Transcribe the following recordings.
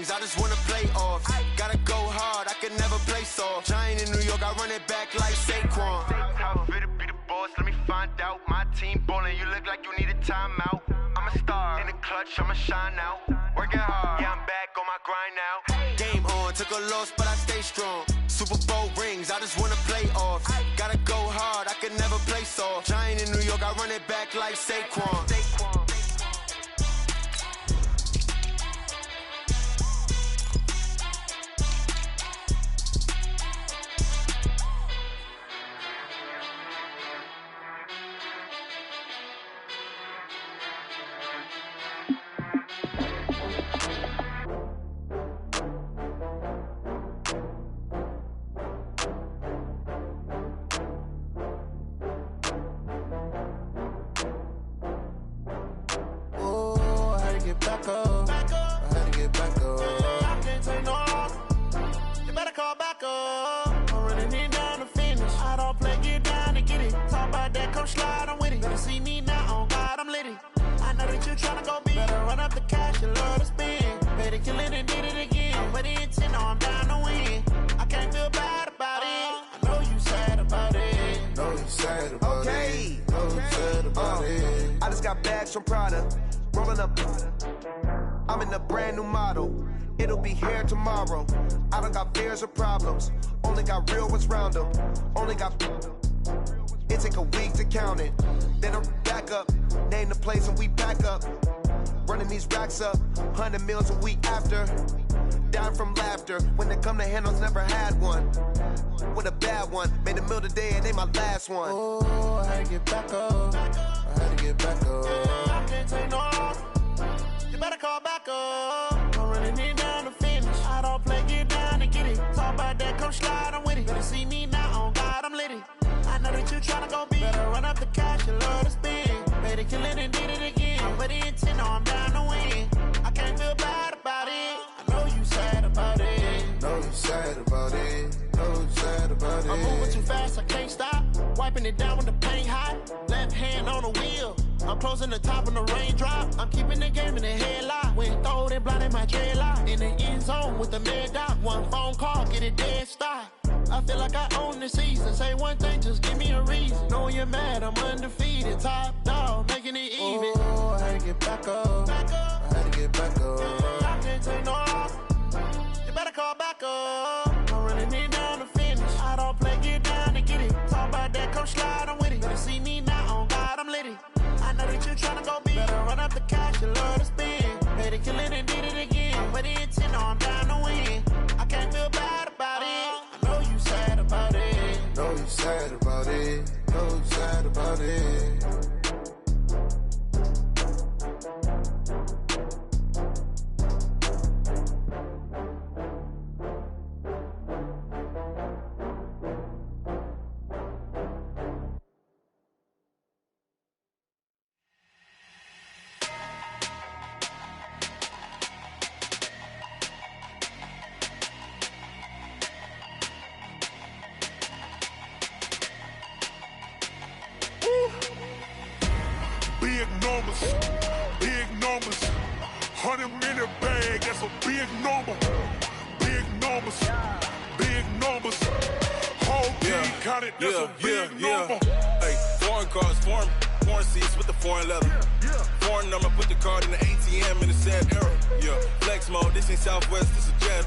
rings, I just wanna play off. Gotta go hard, I can never play soft. Giant in New York, I run it back like Saquon. How fit to be the boss, let me find out. My team ballin', you look like you need a timeout. I'm a star, in the clutch, I'ma shine out. Working hard, yeah, I'm back on my grind now. Game on, took a loss, but I stay strong. Super Bowl rings, I just wanna play off. Gotta go hard, I can never play soft. Giant in New York, I run it back like Saquon. From Prada, rolling up. I'm in a brand new model. It'll be here tomorrow. I don't got fears or problems. Only got real ones round them. Only got. It take a week to count it. Then I'm back up. Name the place and we back up. Running these racks up. 100 meals a week after. Down from laughter. When it come to handles, never had one. With a bad one. Made a meal today and they my last one. Oh, I had to get back up. I had to get back up. I can't take no loss. You better call back up. I'm running it down to finish. I don't play, get down and get it. Talk about that, come slide, I'm with it. Better see me now, on God, I'm litty. I know that you tryna go big. Better run up the cash, you love to spend. Better kill it and did it again. I put in 10, I'm down to win. I can't feel bad about it. I know you sad about it. Know you sad about it. Know you sad about it. I'm moving too fast, I can't stop. Wiping it down with the paint hot. Left hand on the wheel. I'm closing the top on the raindrop. I'm keeping the game in the headlock. When throwed and blinded my dreadlock. In the end zone with the mid dot. One phone call, get it dead stop. I feel like I own the season. Say one thing, just give me a reason. Knowing you're mad, I'm undefeated. Top dog, making it even. Oh, I had to get back up. I had to get back up. I can't take no loss. You better call back up. I'm running it down to finish. I don't play, get down and get it. Talk about that, come slide, I'm with it. Better see me now, on God, I'm litty. I know that you tryna go big. Better run up the cash, you love to spend. Better kill it and did it again. Put in 10, I'm down to win. I can't feel bad about it. I know you sad about it. Know you sad about it. Know you sad about it. Big numbers, 100-minute bag, that's a big number. Big numbers, whole team counted, that's a big number. Hey, foreign cars, foreign seats with the foreign leather. Foreign number, put the card in the ATM in the sad era. Yeah, flex mode, this ain't Southwest, this a jet.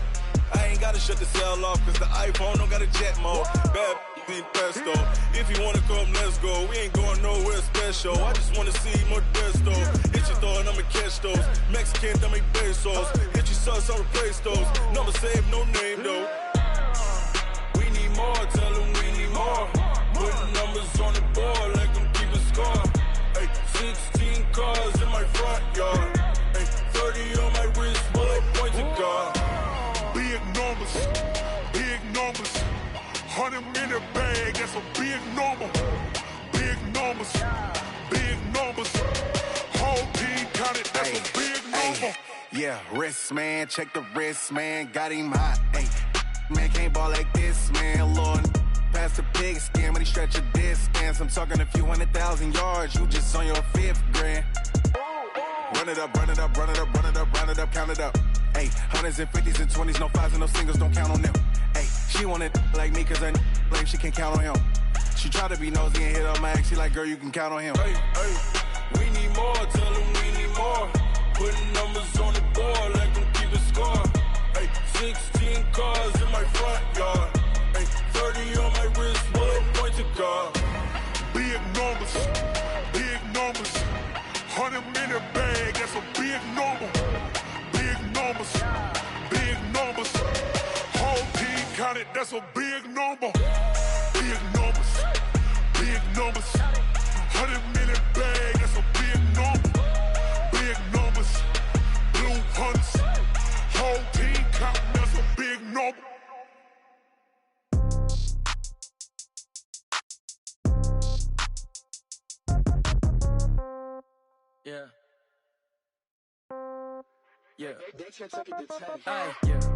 I ain't gotta shut the cell off, cause the iPhone don't got a jet mode. Bad need pesto. If you wanna come, let's go. We ain't going nowhere special. I just wanna see more desto. Hit your throw and I'ma catch those. Mexican, I make pesos. Hit your sauce, I'll replace those. Number save, no name though. We need more, tell them we need more. Putting numbers on the board like I'm keeping score. Hey, 16 cars in my front yard. Hey, 30 on my wrist, bullet points of God. Big numbers, 100-minute bag, that's a big number. Big numbers, whole team counted, that's a big number. Yeah, wrist man, check the wrist man, got him hot. Ay, man can't ball like this, man. Lord, past the pig skin when he stretch a distance. I'm talking a few 100,000 yards, you just on your 5th grand. Run it up, count it up. Ay, Ayy, hundreds and fifties and 20s, no fives and no singles, don't count on them. Ayy, she wanted like me cause her lame, she can't count on him. She tried to be nosy and hit on my ex, she like, girl, you can count on him. Hey, we need more, tell them we need more. Putting numbers on the board, let them keep it score. Hey, 16 cars in my front yard. Hey, 30 on my wrist, what point to God. Big numbers, 100-minute bag, that's a big number. Big numbers, whole team counted, that's a big number. Big numbers, 100-minute bag, that's a big number. Big numbers, blue hunts, whole team counting, that's a big number. Yeah.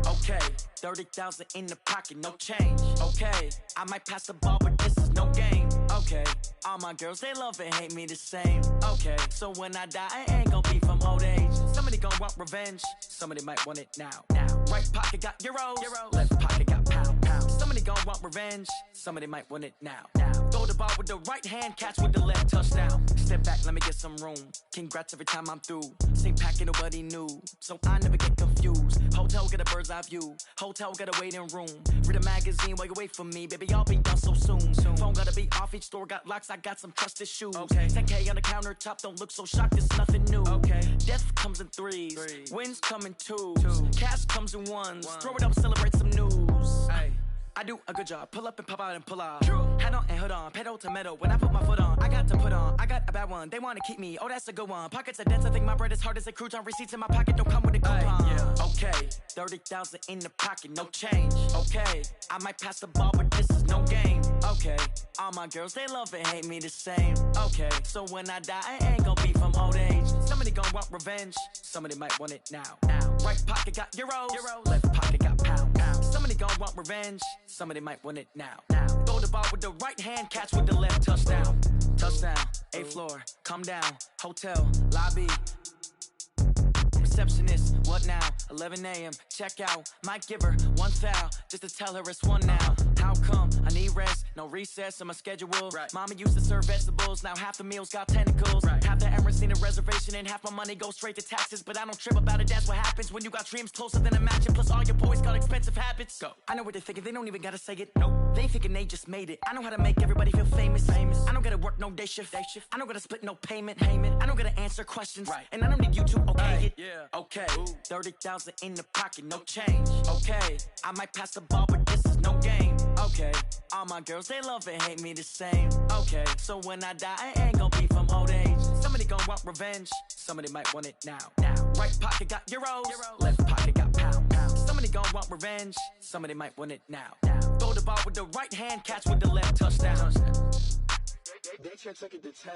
Okay, 30,000 in the pocket, no change. Okay, I might pass the ball, but this is no game. Okay, all my girls, they love and hate me the same. Okay, so when I die, I ain't gon' be from old age. Somebody gon' want revenge, somebody might want it now. Right pocket got euros, left pocket got pounds. Somebody gon' want revenge, somebody might want it now. Throw the ball with the right hand, catch with the left, touchdown. Step back, let me get some room. Congrats every time I'm through. Same packet, nobody knew, so I never get confused. Hotel get a bird's eye view, hotel got a waiting room. Read a magazine while you wait for me, baby, I'll be done so soon. Phone gotta be off, each store got locks, I got some trusted shoes. 10K on the countertop, don't look so shocked, it's nothing new. Death comes in threes, wins come in twos, cash comes in ones. Throw it up, celebrate some news. I do a good job, pull up and pop out and pull out. Head on and hood on, pedal to metal. When I put my foot on, I got to put on. I got a bad one, they wanna keep me, oh that's a good one. Pockets are dense, I think my bread is hard as a crouton. Receipts in my pocket don't come with a coupon. Okay, 30,000 in the pocket, no change. Okay, I might pass the ball, but this is no game. Okay, all my girls, they love and hate me the same. Okay, so when I die, I ain't gon' be from old age. Somebody gon' want revenge, somebody might want it now. Right pocket got euros, left pocket got pounds. Somebody gon' want revenge, somebody might want it now. Throw the ball with the right hand, catch with the left, touchdown. Touchdown, 8th floor, come down, hotel, lobby. Receptionist, what now? 11 a.m. check out. Might give her one foul just to tell her it's one now. How come? I need rest, no recess on my schedule. Mama used to serve vegetables, now half the meals got tentacles. Half the Emirates need a reservation and half my money goes straight to taxes. But I don't trip about it, that's what happens when you got dreams closer than a mansion. Plus all your boys got expensive habits. Go. I know what they're thinking, they don't even gotta say it. Nope. They thinking they just made it. I know how to make everybody feel famous. I don't gotta work no day shift. I don't gotta split no payment. I don't gotta answer questions. And I don't need you to okay it. Okay, 30,000 in the pocket, no change. Okay, I might pass the ball, but this is no game. Okay, all my girls, they love and hate me the same. Okay, so when I die, I ain't gon' be from old age. Somebody gon' want revenge, somebody might want it now. Right pocket got euros, left pocket got pounds. Somebody gon' want revenge, somebody might want it now. Throw the ball with the right hand, catch with the left, touchdown. They check it to 10.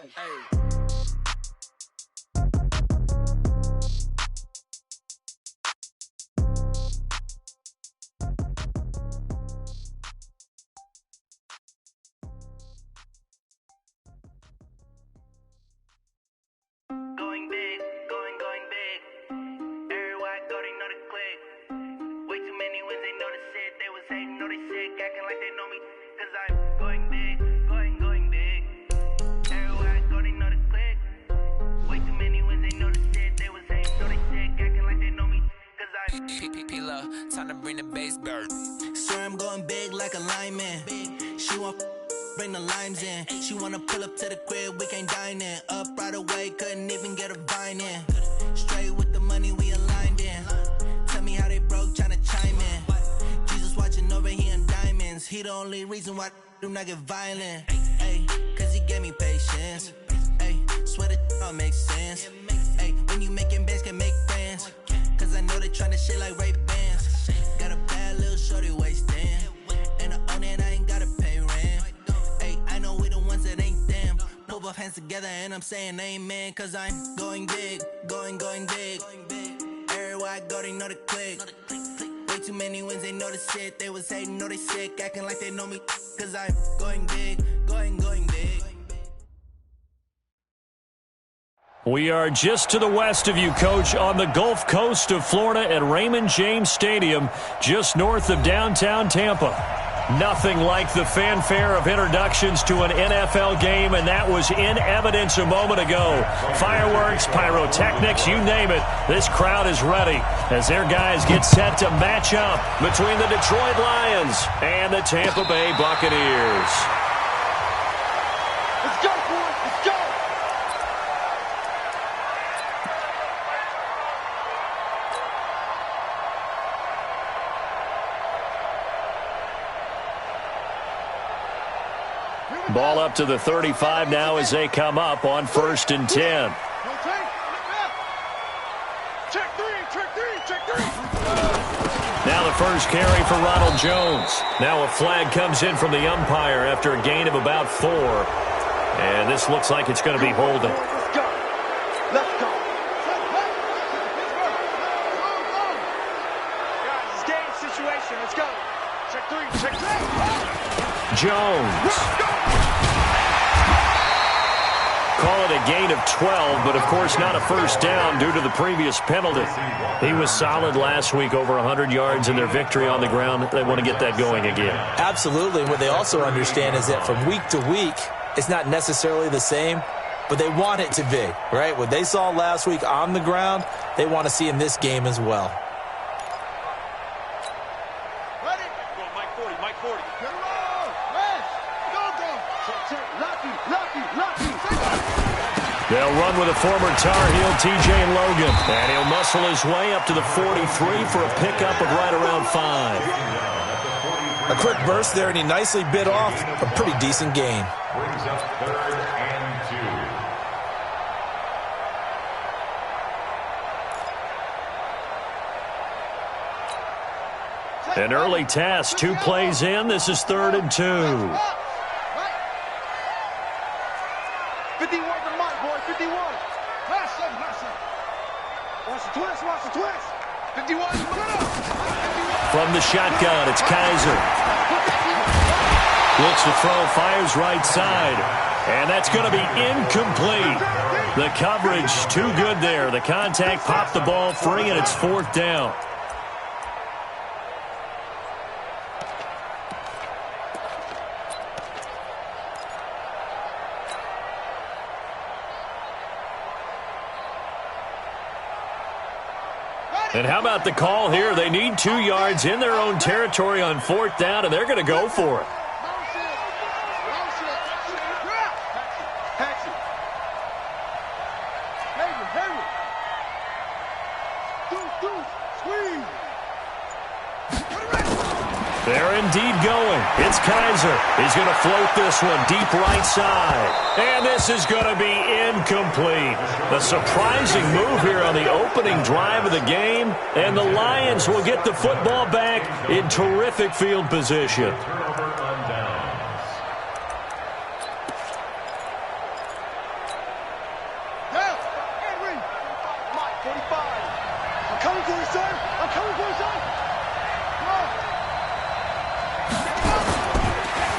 Going big, going big. Everywhere I go, they know the click. Way too many wins, they know the shit. They was hating, know they sick, acting like they know me. Cause I'm going big, going big. Everywhere I go, they know the click. Way too many wins, they know the shit. They was hating, know they sick, acting like they know me. Cause I'm P-P-P-Love, time to bring the bass bird. Swear I'm going big like a lineman. She want bring the limes in. She wanna pull up to the crib, we can't dine in. Up right away, couldn't even get a vine in. Straight with the money we aligned in. Tell me how they broke, tryna chime in. Jesus watching over here in diamonds. He the only reason why do not get violent. Ay, cause he gave me patience. Ay, swear that all makes sense. Ay, when you making bands, can make friends. Cause I know they tryna shit like Ray Bans. Got a bad little shorty wasting. And I own it, I ain't gotta pay rent. Ay, I know we the ones that ain't them. Pull both hands together and I'm saying amen. Cause I'm going big, going big. Everywhere I go, they know the click. Way too many wins, they know the shit. They was hating, know they sick, acting like they know me. Cause I'm going big, going big. We are just to the west of you, Coach, on the Gulf Coast of Florida at Raymond James Stadium, just north of downtown Tampa. Nothing like the fanfare of introductions to an NFL game, and that was in evidence a moment ago. Fireworks, pyrotechnics, you name it. This crowd is ready as their guys get set to match up between the Detroit Lions and the Tampa Bay Buccaneers. Let's go, boys. Let's go. Ball up to the 35 now as they come up on 1st and 10. Now the first carry for Ronald Jones. Now a flag comes in from the umpire after a gain of about 4. And this looks like it's going to be holding. Let's go. Let's go. Guys, it's game situation. Let's go. Check 3. Check 3. Jones. Call it a gain of 12, but of course not a first down due to the previous penalty. He was solid last week, over 100 yards in their victory on the ground. They want to get that going again. Absolutely. What they also understand is that from week to week, it's not necessarily the same, but they want it to be, right? What they saw last week on the ground, they want to see in this game as well. Ready? Go, Mike 40, Mike 40. Get it on. Rest. Go, go. Check. Lucky, lucky, lucky. They'll run with a former Tar Heel, TJ Logan. And he'll muscle his way up to the 43 for a pickup of right around 5. A quick burst there, and he nicely bit off a pretty decent gain. Brings up 3rd and 2. An early task, 2 plays in. This is 3rd and 2. 51 to Mike, boy, 51. Pass him. Watch the twist, watch the twist. 51, put it up. From the shotgun, it's Kaiser. Looks to throw, fires right side. And that's going to be incomplete. The coverage too good there. The contact popped the ball free, and it's 4th down. And how about the call here? They need 2 yards in their own territory on 4th down, and they're going to go for it. They're indeed going. It's Kaiser. He's going to float this one deep right side. And this is going to be incomplete. A surprising move here on the opening drive of the game. And the Lions will get the football back in terrific field position.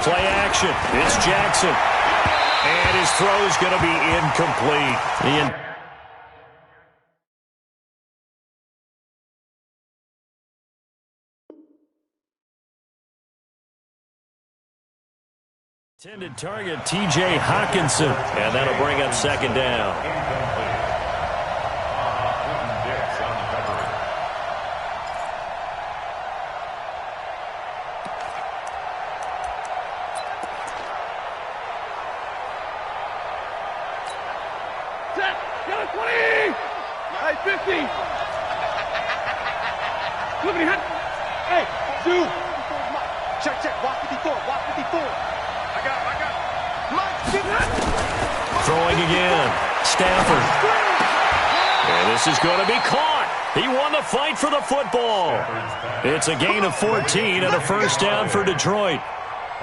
Play action. It's Jackson. And his throw is going to be incomplete. Intended target, T.J. Hawkinson. And that'll bring up 2nd down. Throwing again. Stafford. And this is going to be caught. He won the fight for the football. It's a gain of 14 and a first down for Detroit.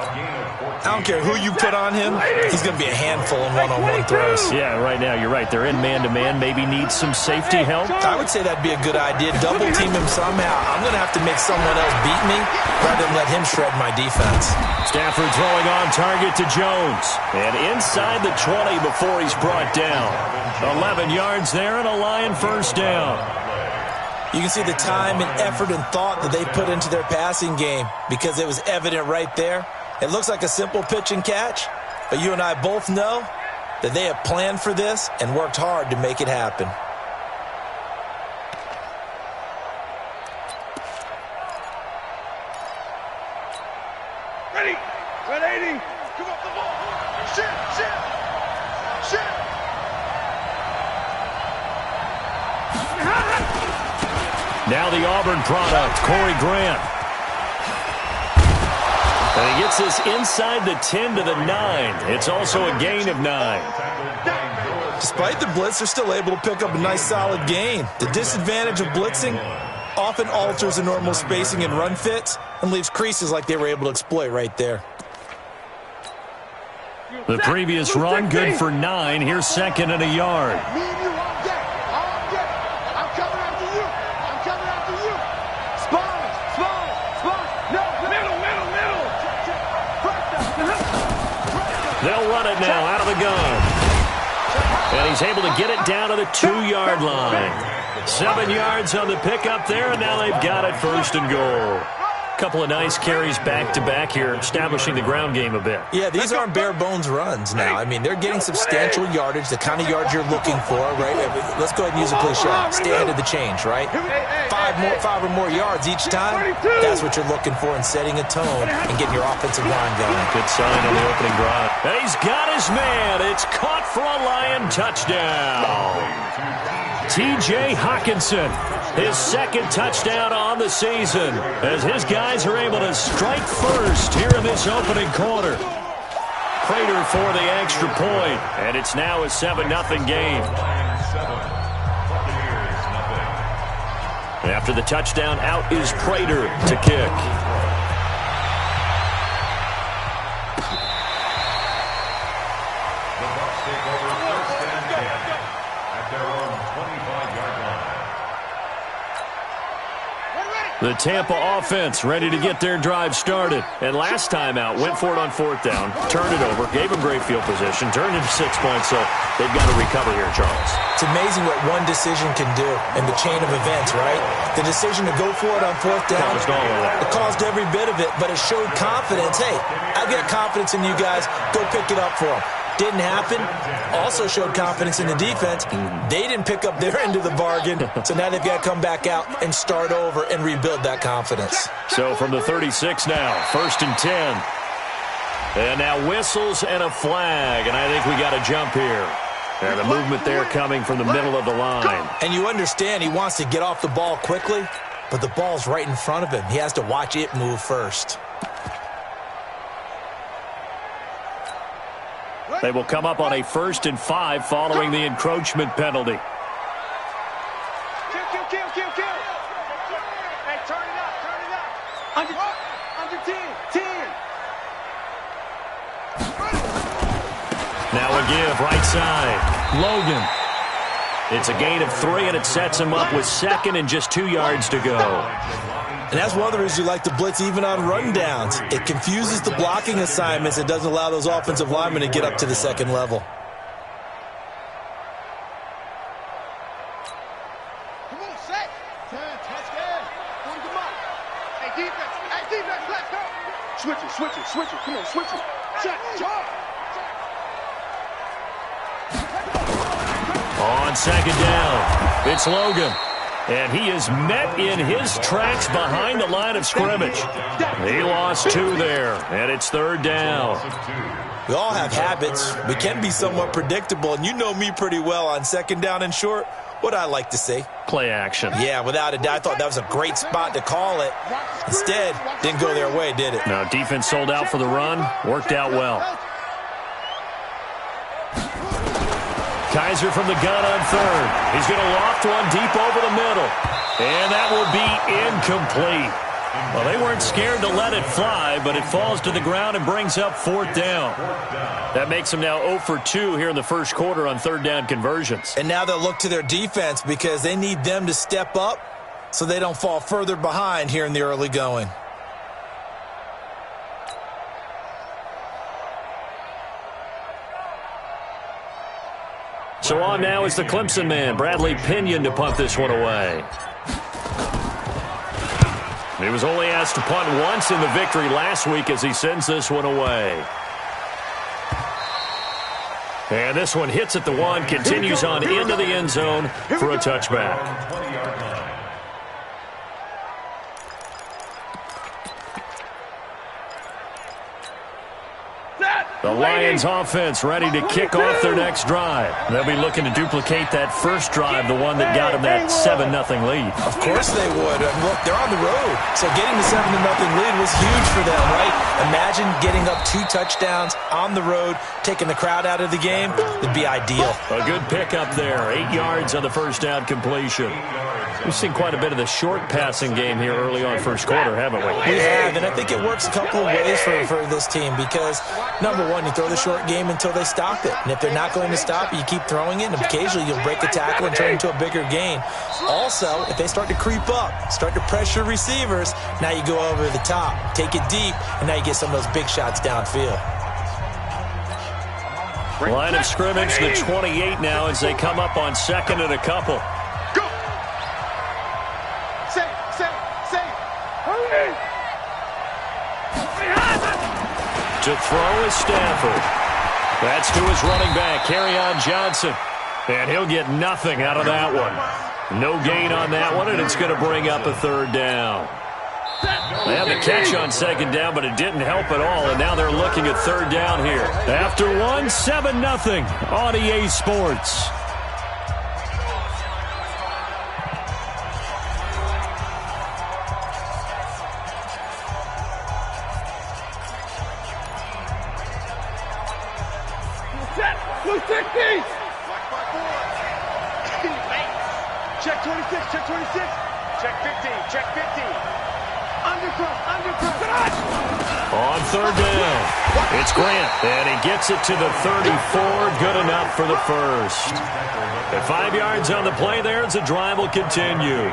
I don't care who you put on him, he's going to be a handful in one-on-one throws. Yeah, right now, you're right. They're in man-to-man. Maybe needs some safety help. I would say that'd be a good idea. Double team him somehow. I'm going to have to make someone else beat me rather than let him shred my defense. Stafford throwing on target to Jones. And inside the 20 before he's brought down. 11 yards there and a Lion first down. You can see the time and effort and thought that they put into their passing game because it was evident right there. It looks like a simple pitch and catch, but you and I both know that they have planned for this and worked hard to make it happen. Ready. 180. Come up the ball. Shit. Now the Auburn product, Corey Grant. And he gets this inside the 10 to the 9. It's also a gain of 9. Despite the blitz, they're still able to pick up a nice solid gain. The disadvantage of blitzing often alters the normal spacing and run fits and leaves creases like they were able to exploit right there. The previous run, good for 9. Here's second and a yard. Me and you all day. I'm coming after you. Spawn. No, middle. They'll run it now out of the gun. And he's able to get it down to the 2-yard line. 7 yards on the pickup there, and now they've got it first and goal. Couple of nice carries back-to-back here, establishing the ground game a bit. Yeah, these aren't bare-bones runs now. I mean, they're getting substantial yardage, the kind of yards you're looking for, right? Let's go ahead and use a cliche. Stay ahead of the change, right? 5 or more yards each time, that's what you're looking for in setting a tone and getting your offensive line going. Good sign on the opening drive. And he's got his man. It's caught for a Lion touchdown. T.J. Hawkinson, his second touchdown on the season, as his guys are able to strike first here in this opening quarter. Prater for the extra point, and it's now a 7-0 game. After the touchdown, out is Prater to kick. The Tampa offense ready to get their drive started. And last time out, went for it on 4th down, turned it over, gave them great field position, turned into 6 points, so they've got to recover here, Charles. It's amazing what one decision can do in the chain of events, right? The decision to go for it on 4th down, it caused every bit of it, but it showed confidence. Hey, I've got confidence in you guys. Go pick it up for them. Didn't happen. Also showed confidence in the defense. They didn't pick up their end of the bargain, so now they've got to come back out and start over and rebuild that confidence. So from the 36 now, 1st and 10. And now whistles and a flag, and I think we got a jump here. And the movement there coming from the middle of the line. And you understand he wants to get off the ball quickly, but the ball's right in front of him. He has to watch it move first. They will come up on a 1st and 5 following the encroachment penalty. Kill. Hey, turn it up. Under 10. Now a give, right side. Logan. It's a gain of 3, and it sets him up with 2nd and just 2 yards to go. And that's one of the reasons you like to blitz even on rundowns. It confuses the blocking assignments. It doesn't allow those offensive linemen to get up to the 2nd level. Come on, set. Touchdown. Come on. Hey, defense, let's go. Switch it. Come on, switch it. Check. On 2nd down, it's Logan. And he is met in his tracks behind the line of scrimmage. He lost 2 there, and it's 3rd down. We all have habits. We can be somewhat predictable, and you know me pretty well on 2nd down and short. What I like to say? Play action. Yeah, without a doubt. I thought that was a great spot to call it. Instead, didn't go their way, did it? Now, defense sold out for the run. Worked out well. Kaiser from the gun on 3rd. He's going to loft one deep over the middle. And that will be incomplete. Well, they weren't scared to let it fly, but it falls to the ground and brings up 4th down. That makes them now 0 for 2 here in the first quarter on 3rd down conversions. And now they'll look to their defense because they need them to step up so they don't fall further behind here in the early going. So on now is the Clemson man, Bradley Pinion, to punt this one away. He was only asked to punt once in the victory last week as he sends this one away. And this one hits at the 1, continues on into the end zone for a touchback. The Lions offense ready to kick off their next drive. They'll be looking to duplicate that first drive, the one that got them that 7-0 lead. Of course they would. And look, they're on the road, so getting the 7-0 lead was huge for them, right? Imagine getting up 2 touchdowns on the road, taking the crowd out of the game. It'd be ideal. A good pickup there. 8 yards on the first down completion. We've seen quite a bit of the short passing game here early on first quarter, haven't we? We have, and I think it works a couple of ways for this team because, number one, you throw the short game until they stop it. And if they're not going to stop it, you keep throwing it, and occasionally you'll break a tackle and turn it into a bigger gain. Also, if they start to creep up, start to pressure receivers, now you go over the top, take it deep, and now you get some of those big shots downfield. Line of scrimmage, the 28 now as they come up on 2nd and a couple. To throw is Stafford. That's to his running back, Kerryon Johnson. And he'll get nothing out of that one. No gain on that one, and it's going to bring up a 3rd down. They had the catch on 2nd down, but it didn't help at all, and now they're looking at 3rd down here. After 1, 7-0 on EA Sports. Check 26, check 26. Check 15, check 15. Undercross. On 3rd down, it's Grant, and he gets it to the 34. Good enough for the first. At 5 yards on the play there, the drive will continue.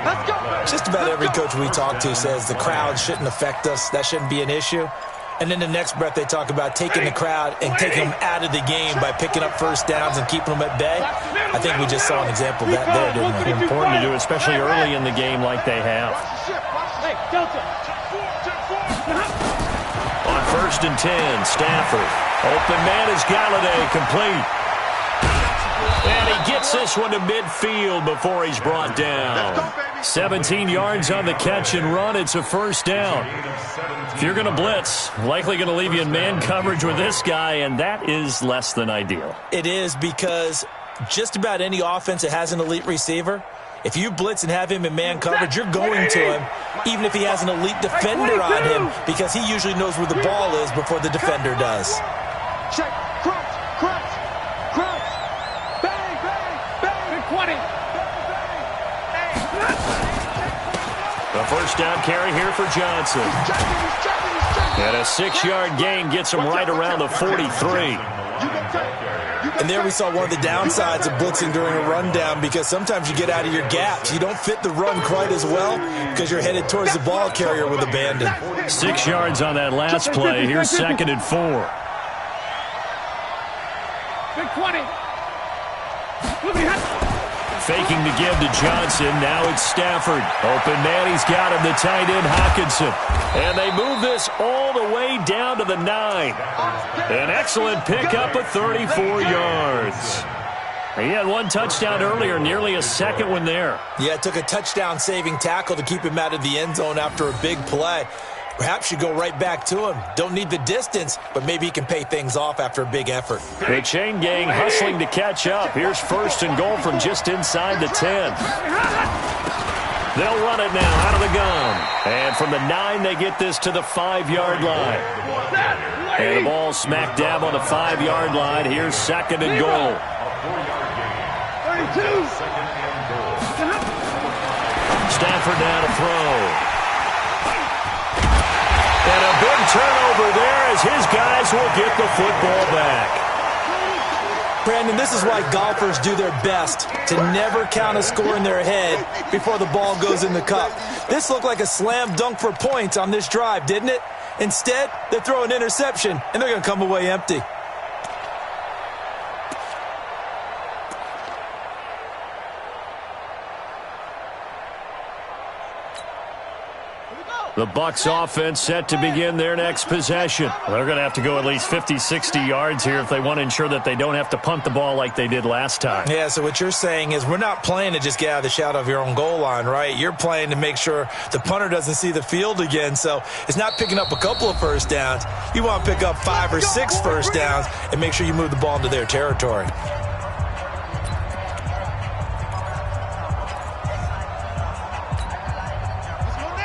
Just about every coach we talk to says the crowd shouldn't affect us. That shouldn't be an issue. And in the next breath, they talk about taking the crowd and taking them out of the game by picking up first downs and keeping them at bay. I think we just saw an example of that there, didn't we? Important to do, especially early in the game like they have. On 1st and 10, Stafford. Open man is Galladay, complete. And he gets this one to midfield before he's brought down. 17 yards on the catch and run. It's a 1st down. If you're going to blitz, likely going to leave you in man coverage with this guy, and that is less than ideal. It is because just about any offense that has an elite receiver, if you blitz and have him in man coverage, you're going to him, even if he has an elite defender on him, because he usually knows where the ball is before the defender does. Check, crouch. Bang, 20. The 1st down carry here for Johnson. And a 6-yard gain gets him right around the 43. And there we saw one of the downsides of blitzing during a rundown, because sometimes you get out of your gaps. You don't fit the run quite as well because you're headed towards the ball carrier with abandon. 6 yards on that last play. Here's 2nd and 4. Big 20. Faking to give to Johnson. Now it's Stafford. Open man, he's got him, the tight end, Hockenson. And they move this all the way down to the 9. An excellent pickup of 34 yards. He had 1 touchdown earlier, nearly a 2nd one there. Yeah, it took a touchdown-saving tackle to keep him out of the end zone after a big play. Perhaps you go right back to him. Don't need the distance, but maybe he can pay things off after a big effort. The chain gang hustling to catch up. Here's 1st and goal from just inside the 10. They'll run it now out of the gun. And from the 9, they get this to the 5-yard line. And the ball smack dab on the 5-yard line. Here's 2nd and goal. 32. Stafford now to throw. turnover there as his guys will get the football back. Brandon, this is why golfers do their best to never count a score in their head before the ball goes in the cup. This looked like a slam dunk for points on this drive, didn't it? Instead, they throw an interception, and they're going to come away empty. The Bucs offense set to begin their next possession. They're going to have to go at least 50, 60 yards here if they want to ensure that they don't have to punt the ball like they did last time. Yeah, so what you're saying is we're not playing to just get out of the shadow of your own goal line, right? You're playing to make sure the punter doesn't see the field again. So it's not picking up a couple of first downs. You want to pick up 5 or 6 first downs and make sure you move the ball into their territory.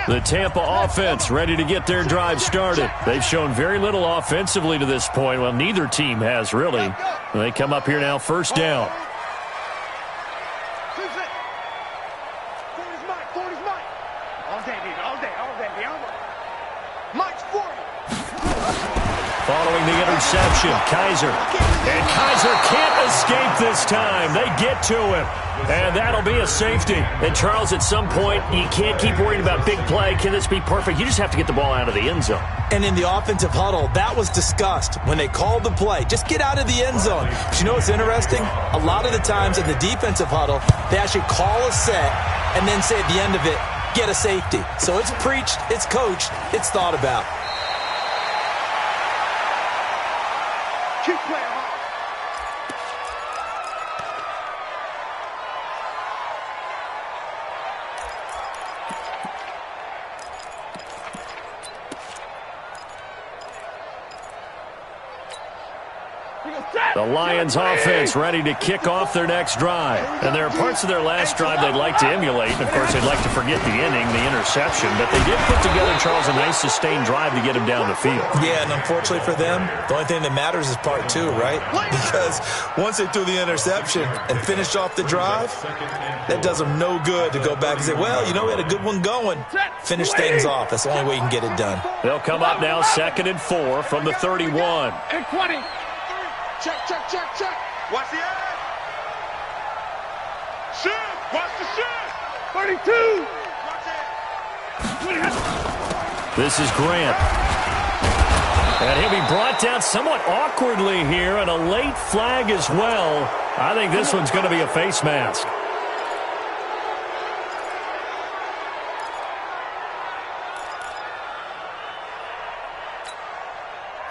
The Tampa offense ready to get their drive started. They've shown very little offensively to this point. Well, neither team has really. They come up here now, first down. Following the interception, Kaiser. And Kaiser can't escape this time. They get to him. And that'll be a safety. And, Charles, at some point, you can't keep worrying about big play. Can this be perfect? You just have to get the ball out of the end zone. And in the offensive huddle, that was discussed when they called the play. Just get out of the end zone. But you know what's interesting? A lot of the times in the defensive huddle, they actually call a set and then say at the end of it, get a safety. So it's preached, it's coached, it's thought about. Keep playing hard. The Lions offense ready to kick off their next drive. And there are parts of their last drive they'd like to emulate. And, of course, they'd like to forget the inning, the interception. But they did put together, Charles, a nice sustained drive to get him down the field. Yeah, and unfortunately for them, the only thing that matters is part 2, right? Because once they threw the interception and finished off the drive, that does them no good to go back and say, well, you know, we had a good one going. Finish things off. That's the only way you can get it done. They'll come up now 2nd and 4 from the 31. And 20. Check, check, check, check. Watch the eye. Shoot. Watch the shoot. 32. This is Grant. And he'll be brought down somewhat awkwardly here, and a late flag as well. I think this one's going to be a face mask.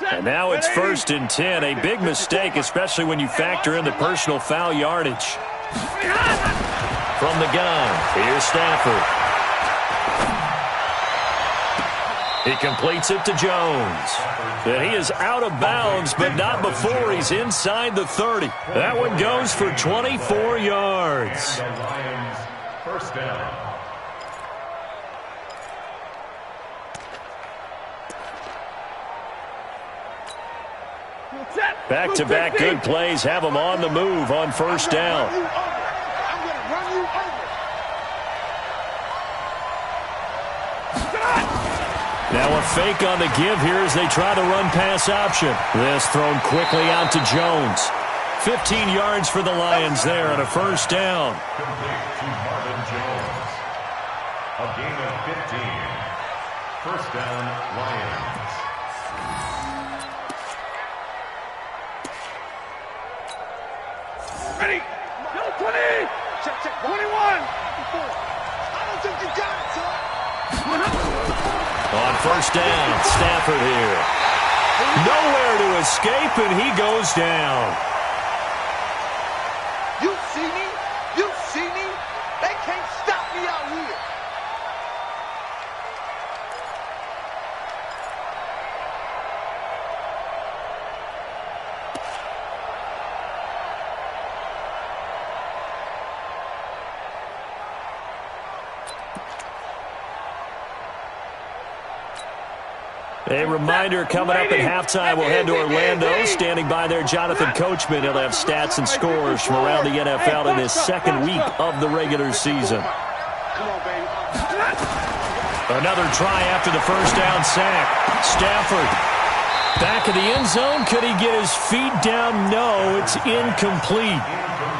And now it's 1st and 10. A big mistake, especially when you factor in the personal foul yardage. From the gun, here's Stafford. He completes it to Jones. And he is out of bounds, but not before he's inside the 30. That one goes for 24 yards. The Lions, first down. Back-to-back good plays have him on the move on first down. I'm going to run you over. Now a fake on the give here as they try to run pass option. This thrown quickly out to Jones. 15 yards for the Lions there on a first down. Complete to Marvin Jones. A gain of 15. First down, Lions. Ready? Go 20. Check, check. 21. I don't think you got it, son. On first down, Stafford here. Nowhere to escape, and he goes down. You see me? You see me? They can't stop me out here. A reminder coming up at halftime, we'll head to Orlando. Standing by there, Jonathan Coachman. He'll have stats and scores from around the NFL in his 2nd week of the regular season. Another try after the first down sack. Stafford back of the end zone. Could he get his feet down? No, it's incomplete.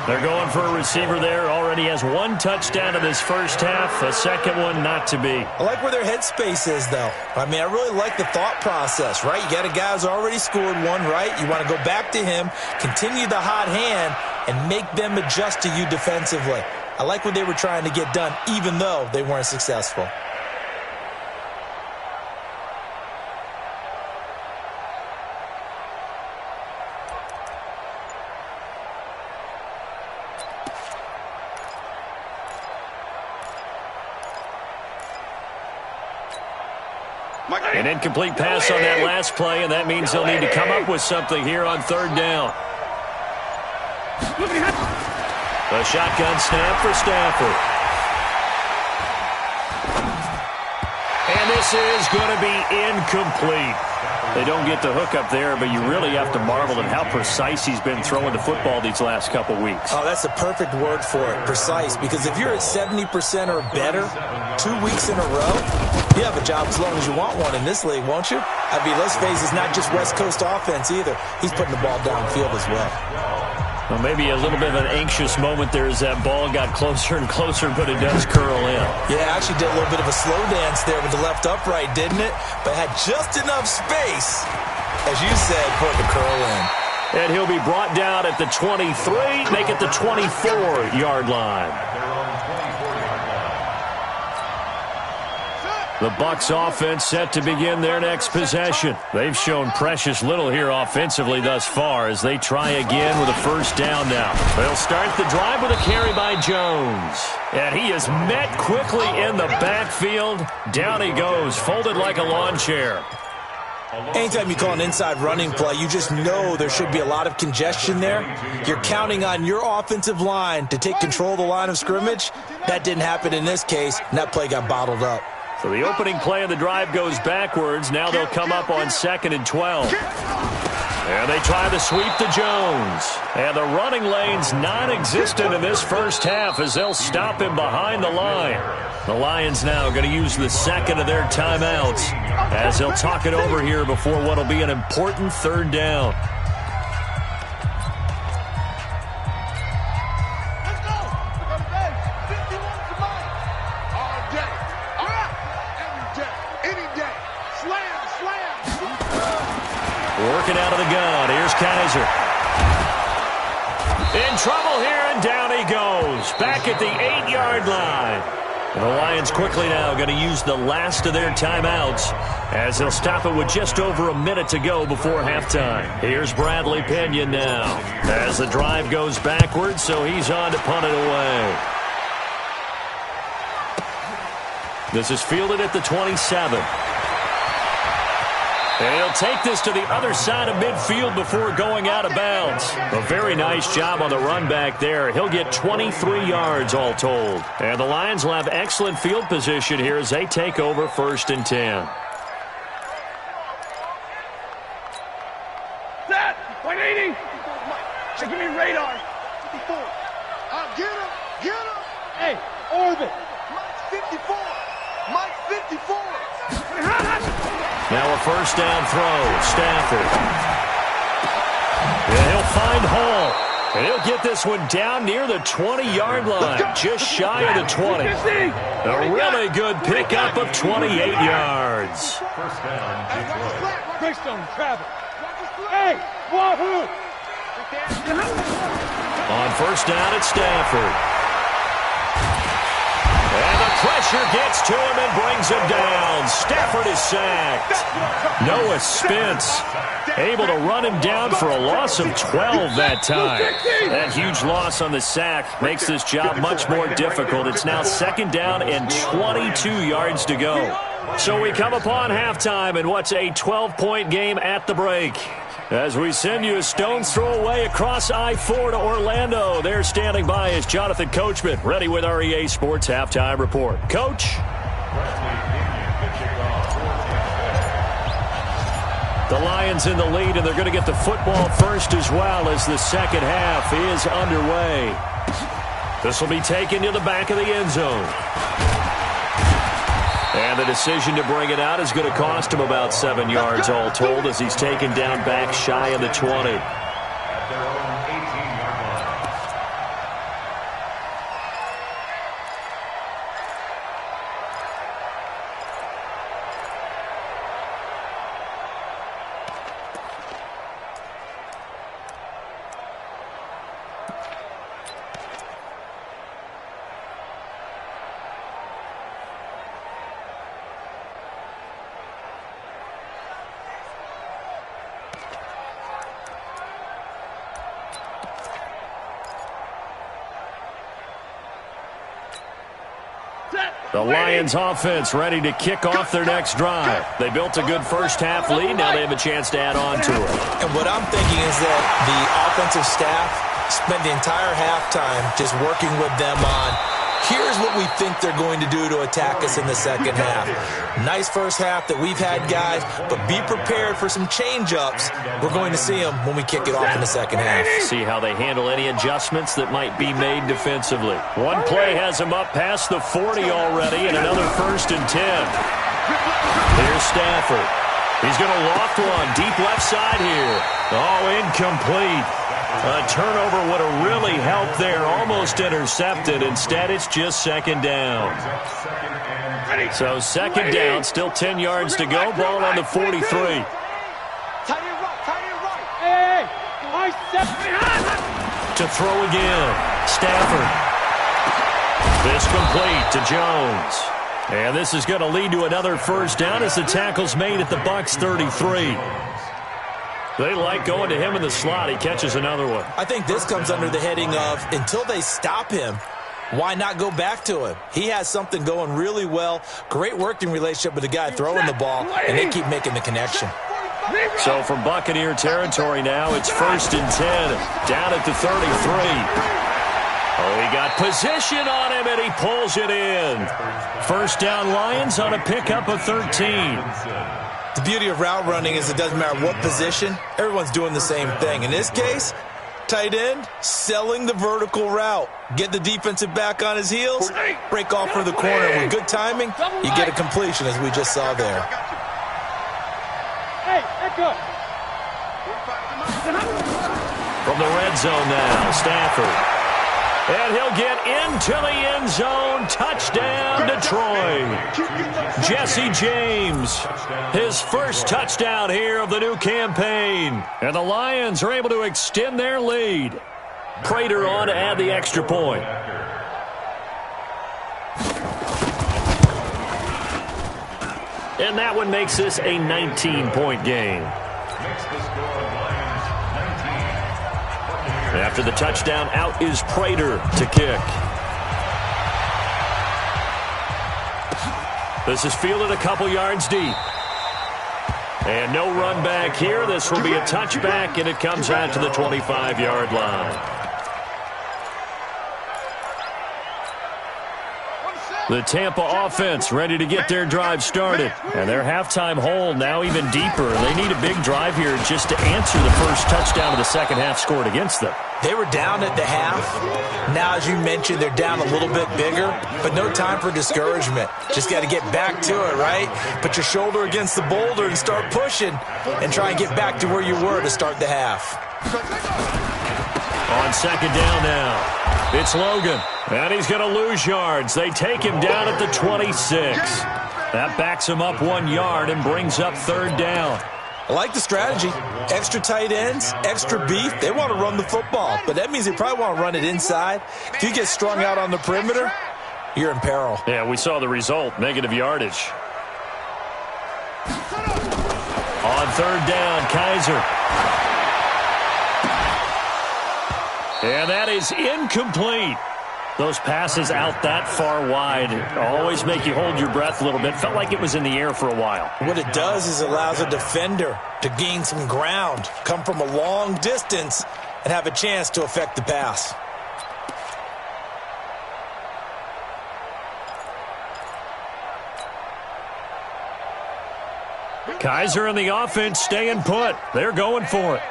They're going for a receiver there. Already has one touchdown in this first half. A second one not to be. I like where their headspace is, though. I mean, I really like the thought process, right? You got a guy who's already scored one, right? You want to go back to him, continue the hot hand, and make them adjust to you defensively. I like what they were trying to get done, even though they weren't successful. An incomplete pass on that last play, and that means they'll need to come up with something here on third down. A shotgun snap for Stafford. And this is going to be incomplete. They don't get the hook up there, but you really have to marvel at how precise he's been throwing the football these last couple weeks. Oh, that's the perfect word for it, precise. Because if you're at 70% or better 2 weeks in a row, you have a job as long as you want one in this league, won't you? I mean, let's face it, it's not just West Coast offense either. He's putting the ball downfield as well. Well, maybe a little bit of an anxious moment there as that ball got closer and closer, but it does curl in. Yeah, actually did a little bit of a slow dance there with the left upright, didn't it? But had just enough space, as you said, for it to curl in. And he'll be brought down at the 23, make it the 24-yard line. The Bucs offense set to begin their next possession. They've shown precious little here offensively thus far as they try again with a first down now. They'll start the drive with a carry by Jones. And he is met quickly in the backfield. Down he goes, folded like a lawn chair. Anytime you call an inside running play, you just know there should be a lot of congestion there. You're counting on your offensive line to take control of the line of scrimmage. That didn't happen in this case, and that play got bottled up. So the opening play of the drive goes backwards. Now they'll come up on 2nd and 12. And they try the sweep to Jones. And the running lane's non-existent in this first half as they'll stop him behind the line. The Lions now going to use the second of their timeouts as they'll talk it over here before what will be an important third down. Working out of the gun. Here's Kaiser. In trouble here, and down he goes. Back at the 8-yard line. And the Lions quickly now going to use the last of their timeouts as they'll stop it with just over a minute to go before halftime. Here's Bradley Pinion now as the drive goes backwards, so he's on to punt it away. This is fielded at the 27. And he'll take this to the other side of midfield before going out of bounds. A very nice job on the run back there. He'll get 23 yards all told. And the Lions will have excellent field position here as they take over 1st and 10. Set! 180! Hey, give me radar. 54. Get him! Get him! Hey, orbit! Mike's 54! Mike's 54! Now a first down throw. Stafford. And he'll find Hall. And he'll get this one down near the 20-yard line. Just shy of the 20. A really good pickup of 28 yards. First down. Greystone, Travis. Hey, wahoo! On first down, it's Stafford. And the pressure gets to him and brings him down. Stafford is sacked. Noah Spence able to run him down for a loss of 12 that time. That huge loss on the sack makes this job much more difficult. It's now 2nd down and 22 yards to go. So we come upon halftime in what's a 12-point game at the break. As we send you a stone's throw away across I-4 to Orlando. There standing by is Jonathan Coachman, ready with our EA Sports Halftime Report. Coach? The Lions in the lead, and they're going to get the football first as well as the second half is underway. This will be taken to the back of the end zone. And the decision to bring it out is going to cost him about 7 yards all told as he's taken down back shy of the 20. At their own 18-yard line. The Lions offense ready to kick off their next drive. They built a good first-half lead. Now they have a chance to add on to it. And what I'm thinking is that the offensive staff spent the entire halftime just working with them on, here's what we think they're going to do to attack us in the second half. Nice first half that we've had, guys, but be prepared for some change-ups. We're going to see them when we kick it off in the second half. See how they handle any adjustments that might be made defensively. One play has them up past the 40 already, and another 1st and 10. Here's Stafford. He's going to loft one deep left side here. Oh, incomplete. A turnover would have really helped there. Almost intercepted. Instead, it's just second down. So second down, still 10 yards to go. Ball on the 43. Tight end right. Hey, I step behind. To throw again. Stafford. This complete to Jones. And this is going to lead to another first down as the tackle's made at the Bucs 33. They like going to him in the slot. He catches another one. I think this comes under the heading of until they stop him, why not go back to him? He has something going really well. Great working relationship with the guy throwing the ball, and they keep making the connection. So from Buccaneer territory now, it's 1st and 10, down at the 33. Oh, he got position on him, and he pulls it in. First down, Lions on a pickup of 13. The beauty of route running is it doesn't matter what position. Everyone's doing the same thing. In this case, tight end, selling the vertical route. Get the defensive back on his heels, break off for the corner. With good timing, you get a completion, as we just saw there. Hey, echo. From the red zone now, Stafford. And he'll get into the end zone. Touchdown, Detroit. Jesse James, his first touchdown here of the new campaign. And the Lions are able to extend their lead. Prater on to add the extra point. And that one makes this a 19-point game. After the touchdown, out is Prater to kick. This is fielded a couple yards deep. And no run back here. This will be a touchback, and it comes out to the 25-yard line. The Tampa offense ready to get their drive started. And their halftime hole now even deeper. They need a big drive here just to answer the first touchdown of the second half scored against them. They were down at the half. Now, as you mentioned, they're down a little bit bigger, but no time for discouragement. Just got to get back to it, right? Put your shoulder against the boulder and start pushing and try and get back to where you were to start the half. On second down now, it's Logan, and he's going to lose yards. They take him down at the 26. That backs him up 1 yard and brings up third down. I like the strategy. Extra tight ends, extra beef. They want to run the football, but that means they probably want to run it inside. If you get strung out on the perimeter, you're in peril. Yeah, we saw the result, negative yardage. On third down, Kaiser. And that is incomplete. Those passes out that far wide always make you hold your breath a little bit. Felt like it was in the air for a while. What it does is it allows a defender to gain some ground, come from a long distance, and have a chance to affect the pass. Kaiser and the offense staying put. They're going for it.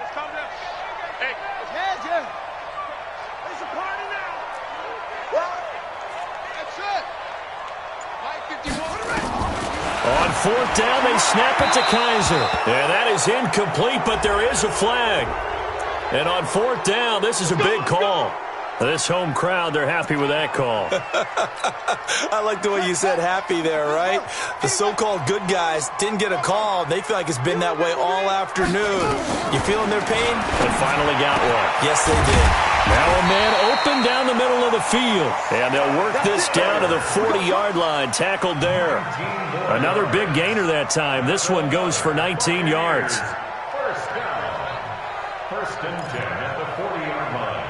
4th down, they snap it to Kaiser. And that is incomplete, but there is a flag. And on 4th down, this is a big call. This home crowd, they're happy with that call. I like the way you said happy there, right? The so-called good guys didn't get a call. They feel like it's been that way all afternoon. You feeling their pain? They finally got one. Yes, they did. Now a man open down the middle of the field. And they'll work this down to the 40-yard line, tackled there. Another big gainer that time. This one goes for 19 yards. First down. 1st and 10 at the 40-yard line.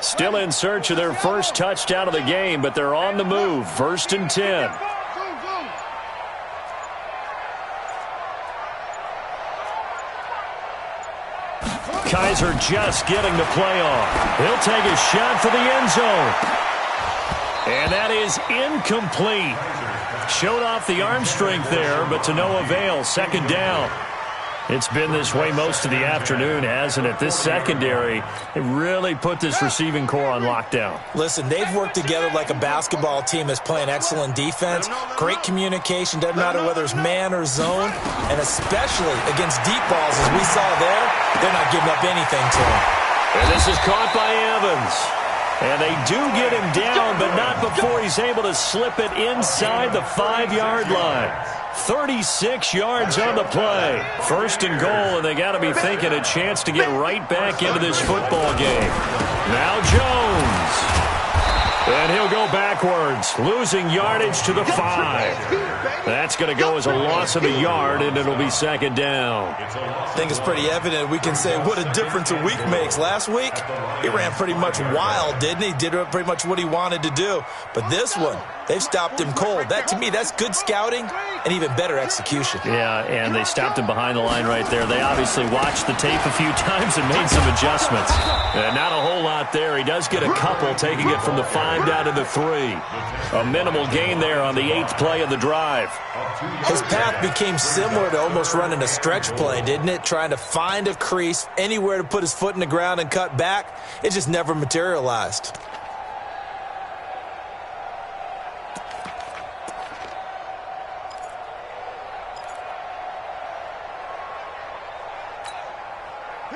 Still in search of their first touchdown of the game, but they're on the move. 1st and 10. Kaiser just getting the play off. He'll take a shot for the end zone. And that is incomplete. Showed off the arm strength there, but to no avail. 2nd down. It's been this way most of the afternoon, hasn't it? This secondary, it really put this receiving core on lockdown. Listen, they've worked together like a basketball team that's playing excellent defense. Great communication, doesn't matter whether it's man or zone. And especially against deep balls, as we saw there, they're not giving up anything to him. And this is caught by Evans. And they do get him down, but not before he's able to slip it inside the 5-yard line. 36 yards on the play. 1st and goal, and they got to be thinking a chance to get right back into this football game. Now Jones. And he'll go backwards, losing yardage to the 5. That's going to go as a loss of a yard, and it'll be 2nd down. I think it's pretty evident. We can say what a difference a week makes. Last week, he ran pretty much wild, didn't he? Did pretty much what he wanted to do. But this one, they've stopped him cold. That, to me, that's good scouting and even better execution. Yeah, and they stopped him behind the line right there. They obviously watched the tape a few times and made some adjustments. And not a whole lot there. He does get a couple, taking it from the 5 down to the 3. A minimal gain there on the 8th play of the drive. His path became similar to almost running a stretch play, didn't it? Trying to find a crease, anywhere to put his foot in the ground and cut back. It just never materialized.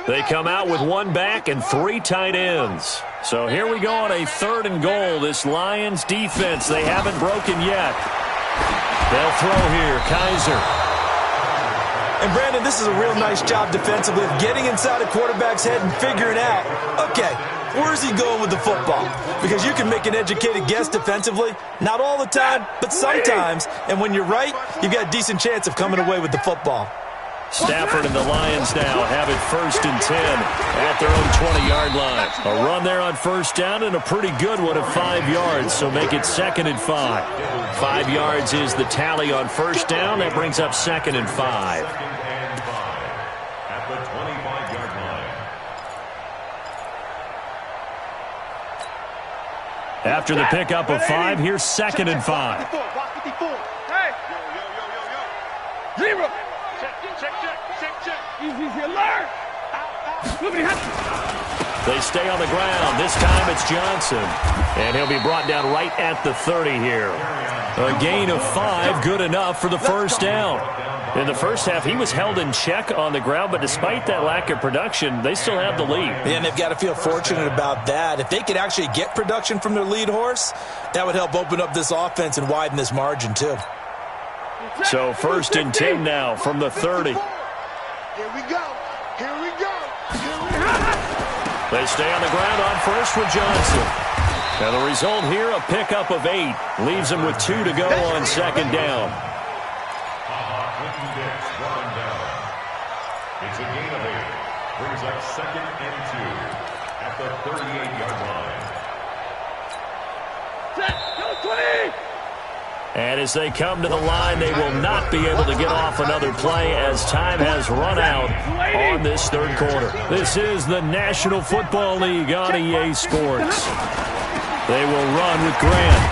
They come out with 1 back and 3 tight ends. So here we go on a 3rd and goal. This Lions defense, they haven't broken yet. They'll throw here. Kaiser. And, Brandon, this is a real nice job defensively of getting inside a quarterback's head and figuring out, okay, where's he going with the football? Because you can make an educated guess defensively. Not all the time, but sometimes. And when you're right, you've got a decent chance of coming away with the football. Stafford and the Lions now have it 1st and 10 at their own 20-yard line. A run there on 1st down and a pretty good one of 5 yards, so make it 2nd and 5. 5 yards is the tally on 1st down. That brings up 2nd and 5. At the 25-yard line. After the pickup of 5, here's 2nd and 5. Hey! Zero! Check. Easy, alert! They stay on the ground. This time it's Johnson. And he'll be brought down right at the 30 here. A gain of 5, good enough for the 1st down. In the first half, he was held in check on the ground, but despite that lack of production, they still have the lead. And they've got to feel fortunate about that. If they could actually get production from their lead horse, that would help open up this offense and widen this margin too. So 1st and 10 now from the 30. Here we go. They stay on the ground on 1st with Johnson. And the result here, a pickup of 8. Leaves them with 2 to go on 2nd down. It's a gain of 8. Brings up 2nd and 2 at the 38-yard line. Set, go 20! And as they come to the line, they will not be able to get off another play as time has run out on this 3rd quarter. This is the National Football League on EA Sports. They will run with Grant.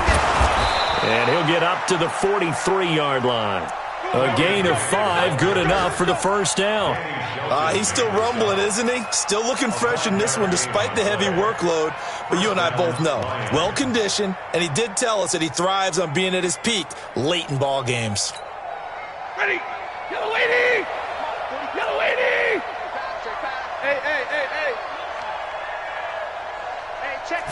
And he'll get up to the 43-yard line. A gain of 5, good enough for the first down. He's still rumbling, isn't he? Still looking fresh in this one despite the heavy workload. But you and I both know, well-conditioned, and he did tell us that he thrives on being at his peak late in ball games. Ready? Yellow 80! Yellow 80! Hey. Hey, check.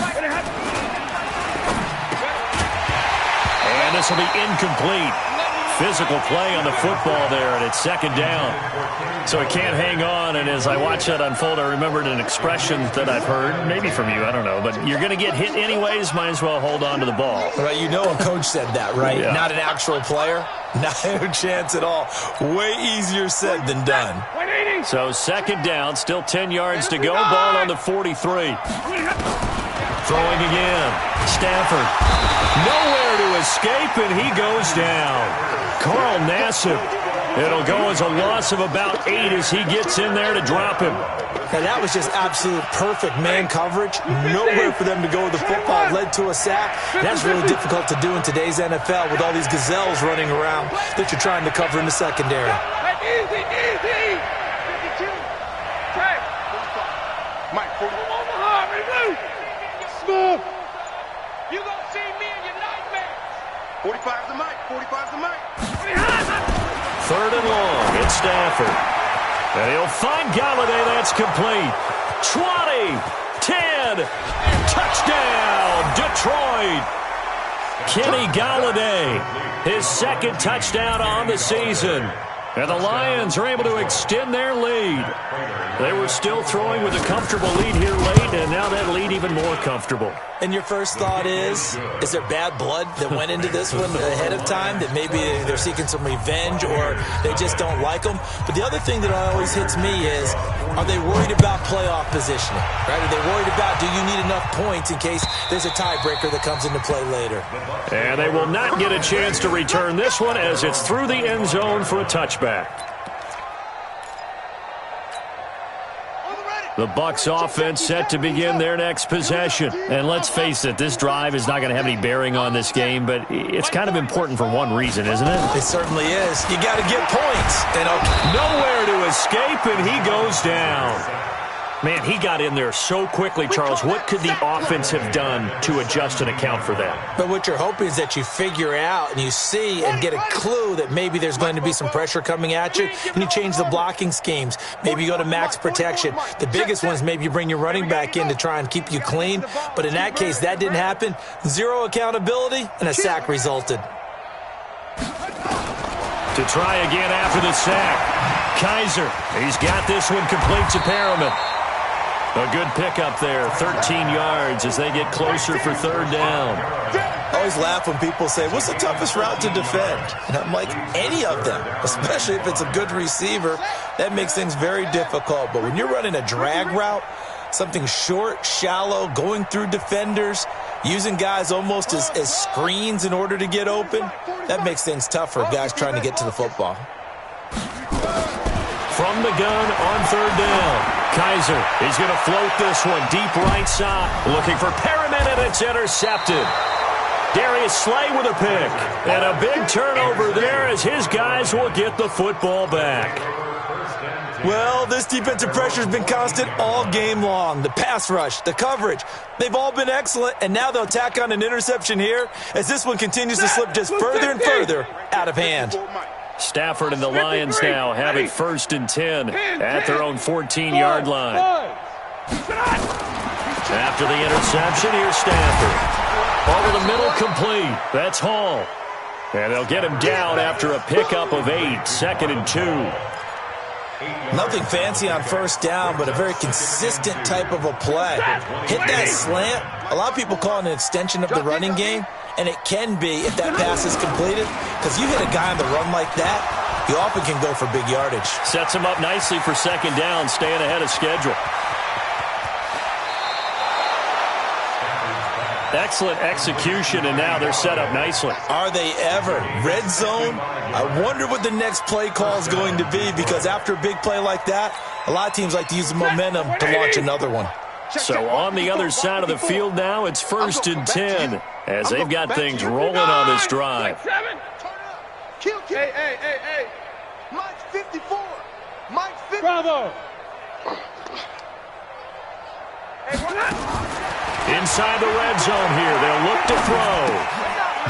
And this will be incomplete. Physical play on the football there, and it's second down. So he can't hang on, and as I watch that unfold, I remembered an expression that I've heard, maybe from you, I don't know, but you're going to get hit anyways, might as well hold on to the ball. Right, you know a coach said that, right? Yeah. Not an actual player? No chance at all. Way easier said than done. So second down, still 10 yards to go, ball on the 43. Throwing again, Stafford. Nowhere to escape, and he goes down. Carl Nassib. It'll go as a loss of about 8 as he gets in there to drop him. And that was just absolute perfect man coverage. Nowhere for them to go with the football. Led to a sack. That's really difficult to do in today's NFL with all these gazelles running around that you're trying to cover in the secondary. Easy. 52. Trey. Mike, come on the hard. Ready, smooth. You gonna see me in your nightmares. 45's the mic. 45's the mic. Third and long. It's Stafford. And he'll find Galladay. That's complete. 20, 10, touchdown, Detroit. Kenny Galladay, his second touchdown on the season. And the Lions are able to extend their lead. They were still throwing with a comfortable lead here late, and now that lead even more comfortable. And your first thought is there bad blood that went into this one ahead of time, that maybe they're seeking some revenge or they just don't like them? But the other thing that always hits me is, are they worried about playoff positioning? Right? Are they worried about, do you need enough points in case there's a tiebreaker that comes into play later? And they will not get a chance to return this one as it's through the end zone for a touchback. The Bucs offense set to begin their next possession. And let's face it, this drive is not going to have any bearing on this game, but it's kind of important for one reason, isn't it? It certainly is. You got to get points. And nowhere to escape, and he goes down. Man, he got in there so quickly, Charles. What could the offense have done to adjust and account for that? But what you're hoping is that you figure out and you see and get a clue that maybe there's going to be some pressure coming at you, and you change the blocking schemes. Maybe you go to max protection. The biggest one is maybe you bring your running back in to try and keep you clean. But in that case, that didn't happen. Zero accountability, and a sack resulted. To try again after the sack. Kaiser, he's got this one complete to Perriman. A good pickup there, 13 yards as they get closer for third down. I always laugh when people say, what's the toughest route to defend? And I'm like, any of them, especially if it's a good receiver. That makes things very difficult. But when you're running a drag route, something short, shallow, going through defenders, using guys almost as screens in order to get open, that makes things tough for guys trying to get to the football. From the gun on third down. Kaiser, he's going to float this one deep right side. Looking for Perriman, and it's intercepted. Darius Slay with a pick. And a big turnover there as his guys will get the football back. Well, this defensive pressure has been constant all game long. The pass rush, the coverage, they've all been excellent, and now they'll tack on an interception here as this one continues to slip just further and further out of hand. Stafford and the Lions now have it 1st and 10 at their own 14-yard line. After the interception, here's Stafford. Over the middle, complete. That's Hall. And they'll get him down after a pickup of 8, 2nd and 2. Nothing fancy on first down, but a very consistent type of a play. Hit that slant. A lot of people call it an extension of the running game, and it can be if that pass is completed, because you hit a guy on the run like that, you often can go for big yardage. Sets him up nicely for second down, staying ahead of schedule. Excellent execution, and now they're set up nicely. Are they ever? Red zone? I wonder what the next play call is going to be, because after a big play like that, a lot of teams like to use the momentum to launch another one. So on the other side of the field now, it's 1st and 10 as they've got things rolling on this drive. Hey. Mike's 54. Mike's 54. Bravo. Inside the red zone here, they'll look to throw.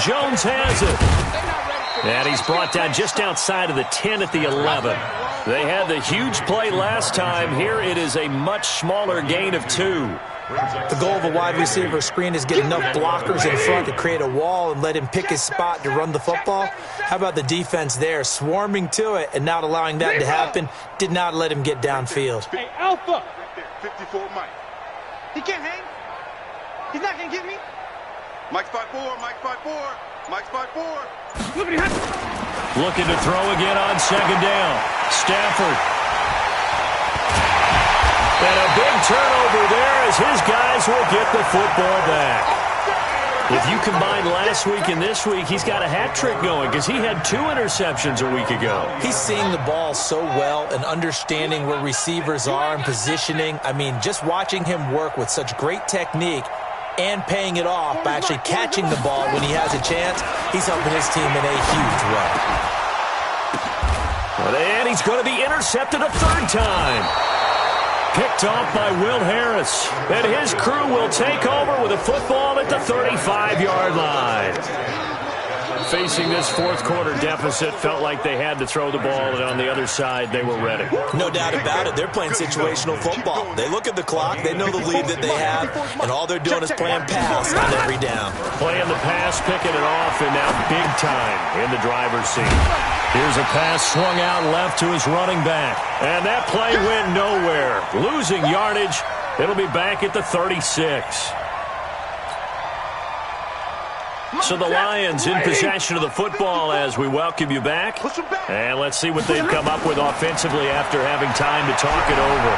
Jones has it. And he's brought down just outside of the 10 at the 11. They had the huge play last time. Here it is a much smaller gain of 2. The goal of a wide receiver screen is get enough blockers in front to create a wall and let him pick his spot to run the football. How about the defense there, swarming to it and not allowing that to happen? Did not let him get downfield. Hey, Alpha. 54 Mike. He can't hang. He's not going to get me. Mike's 5'4", Mike's 5'4", Mike's 5'4". Look at him. Looking to throw again on 2nd down. Stafford. And a big turnover there as his guys will get the football back. If you combine last week and this week, he's got a hat trick going because he had 2 interceptions a week ago. He's seeing the ball so well and understanding where receivers are and positioning. I mean, just watching him work with such great technique and paying it off by actually catching the ball when he has a chance, he's helping his team in a huge way. And he's going to be intercepted a 3rd time. Picked off by Will Harris. And his crew will take over with a football at the 35-yard line. Facing this 4th quarter deficit, felt like they had to throw the ball, and on the other side, they were ready. No doubt about it. They're playing situational football. They look at the clock, they know the lead that they have, and all they're doing is playing pass on every down. Playing the pass, picking it off, and now big time in the driver's seat. Here's a pass swung out left to his running back. And that play went nowhere. Losing yardage. It'll be back at the 36. So the Lions in possession of the football as we welcome you back. And let's see what they've come up with offensively after having time to talk it over.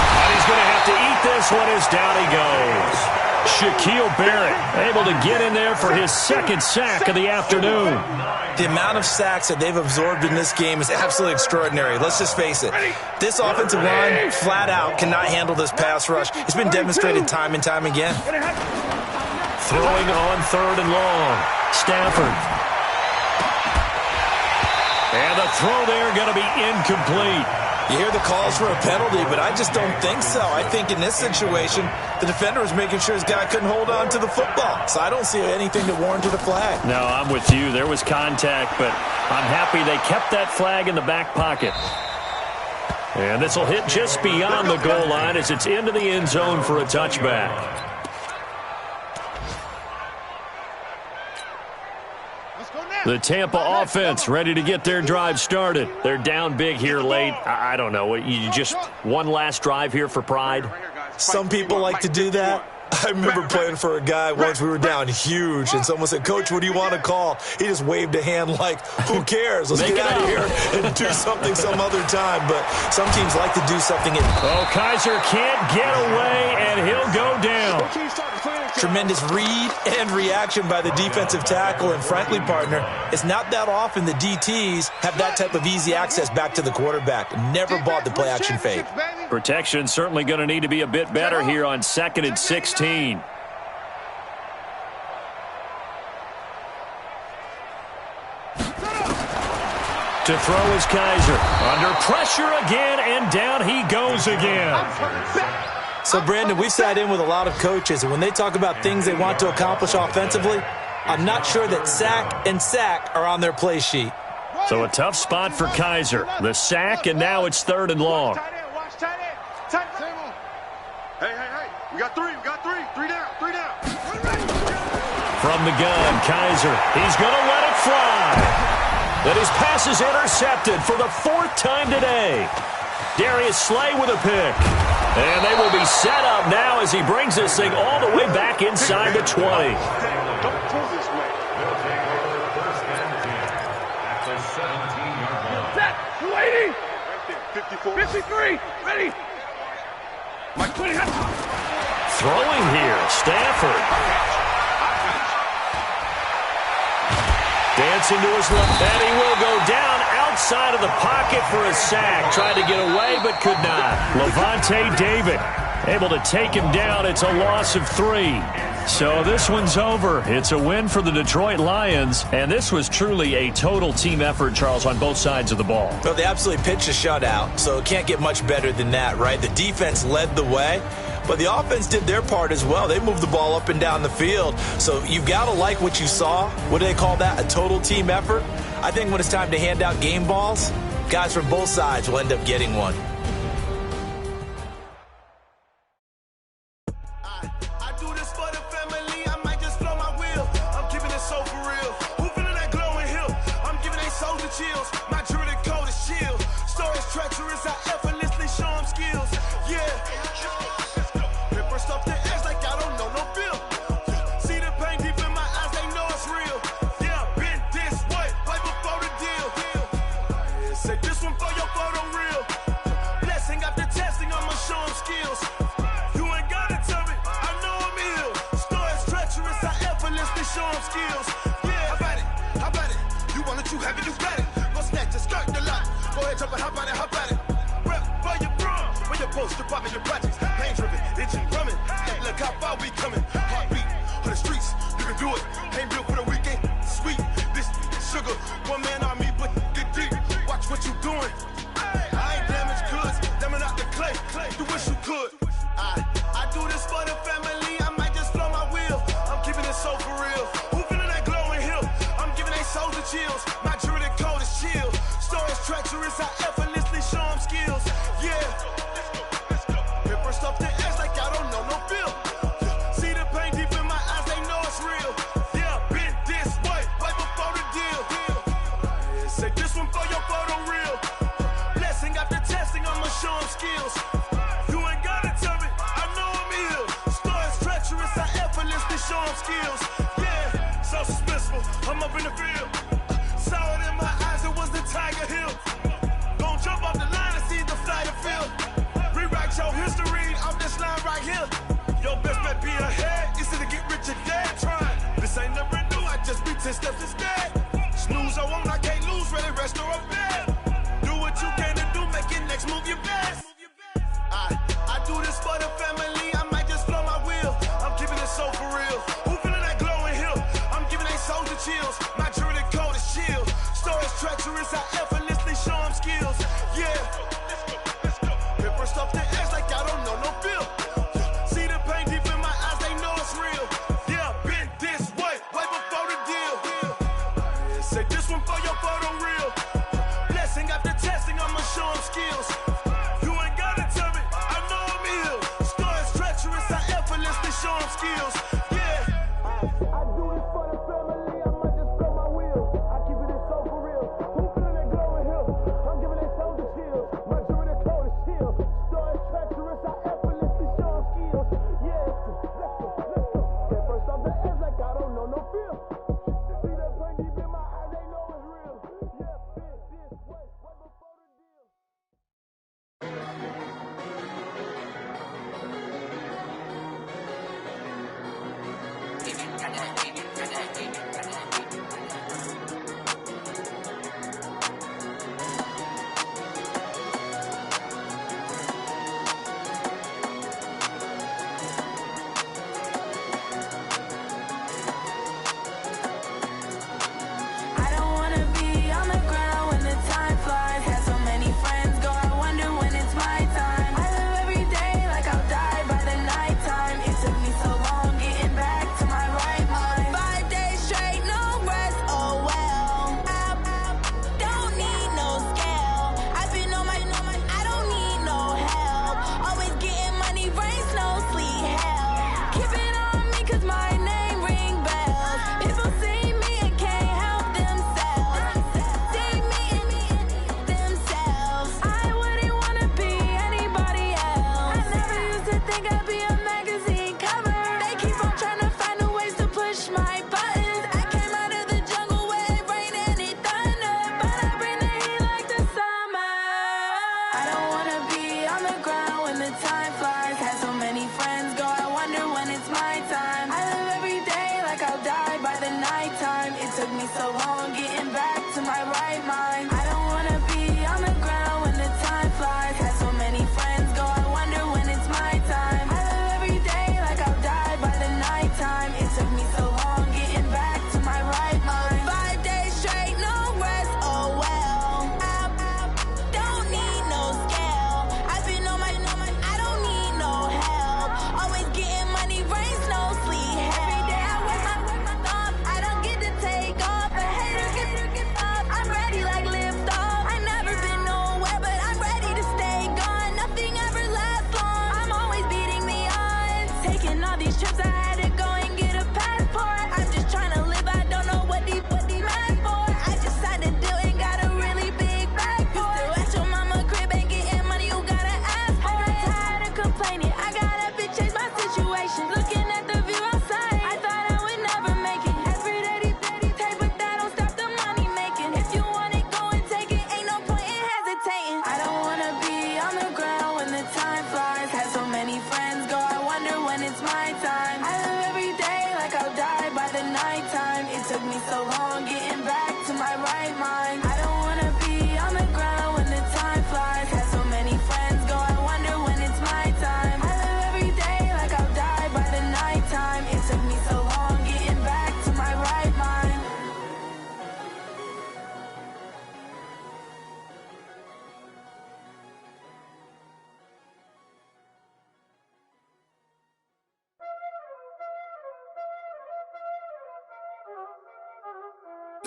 And he's going to have to eat this one as down he goes. Shaquille Barrett able to get in there for his 2nd sack of the afternoon. The amount of sacks that they've absorbed in this game is absolutely extraordinary. Let's just face it. This offensive line, flat out, cannot handle this pass rush. It's been demonstrated time and time again. Throwing on 3rd and long. Stafford. And the throw there going to be incomplete. You hear the calls for a penalty, but I just don't think so. I think in this situation, the defender was making sure his guy couldn't hold on to the football. So I don't see anything that warranted a flag. No, I'm with you. There was contact, but I'm happy they kept that flag in the back pocket. And this will hit just beyond the goal line as it's into the end zone for a touchback. The Tampa offense ready to get their drive started. They're down big here late. I don't know. You just one last drive here for pride? Some people like to do that. I remember playing for a guy once. We were down huge, and someone said, "Coach, what do you want to call?" He just waved a hand like, "Who cares? Let's get out of here and do something some other time." But some teams like to do something. Oh, Kaiser can't get away, and he'll go down. Tremendous read and reaction by the defensive tackle, and frankly, partner, it's not that often the DTs have that type of easy access back to the quarterback. Never bought the play-action fake. Protection certainly going to need to be a bit better here on 2nd and 16. To throw is Kaiser. Under pressure again, and down he goes again. So, Brandon, we've sat in with a lot of coaches, and when they talk about things they want to accomplish offensively, I'm not sure that sack and sack are on their play sheet. So a tough spot for Kaiser. The sack, and now it's 3rd and long. Hey. We got 3 down. From the gun, Kaiser. He's going to let it fly. And his pass is intercepted for the 4th time today. Darius Slay with a pick. And they will be set up now as he brings this thing all the way back inside the 20. Don't pull this way. They'll take over 1st and 10 at the 17-yard line. Set. 280. Right there. 53. 54. Ready. Mike, Throwing here, Stafford. Dancing to his left, and he will go down outside of the pocket for a sack. Tried to get away, but could not. Levante David able to take him down. It's a loss of 3. So this one's over. It's a win for the Detroit Lions, and this was truly a total team effort, Charles, on both sides of the ball. Well, they absolutely pitched a shutout, so it can't get much better than that, right? The defense led the way, but the offense did their part as well. They moved the ball up and down the field, so you've got to like what you saw. What do they call that? A total team effort? I think when it's time to hand out game balls, guys from both sides will end up getting one.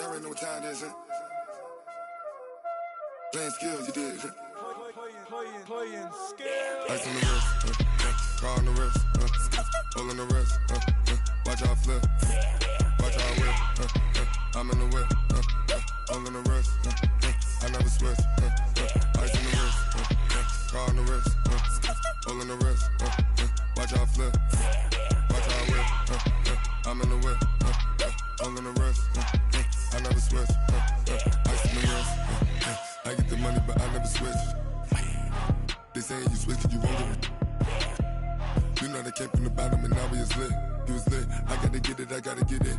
y'all already know what time it is, huh? Playing skills, you did, huh? Playing skills. Ice on the wrist, car on the wrist, hole in the wrist, watch how I flip, watch how I whip, I'm in the whip, hole in the wrist, I never switch, ice on the wrist, car on the wrist, hole in the wrist, watch how I flip, watch how I whip, I'm in the whip, hole in the wrist, I never switch, ice on the wrist, I get the money but I never switch. They saying you switch 'cause you won't get it. You know they came from the bottom and now we is lit. You was lit, I gotta get it, I gotta get it.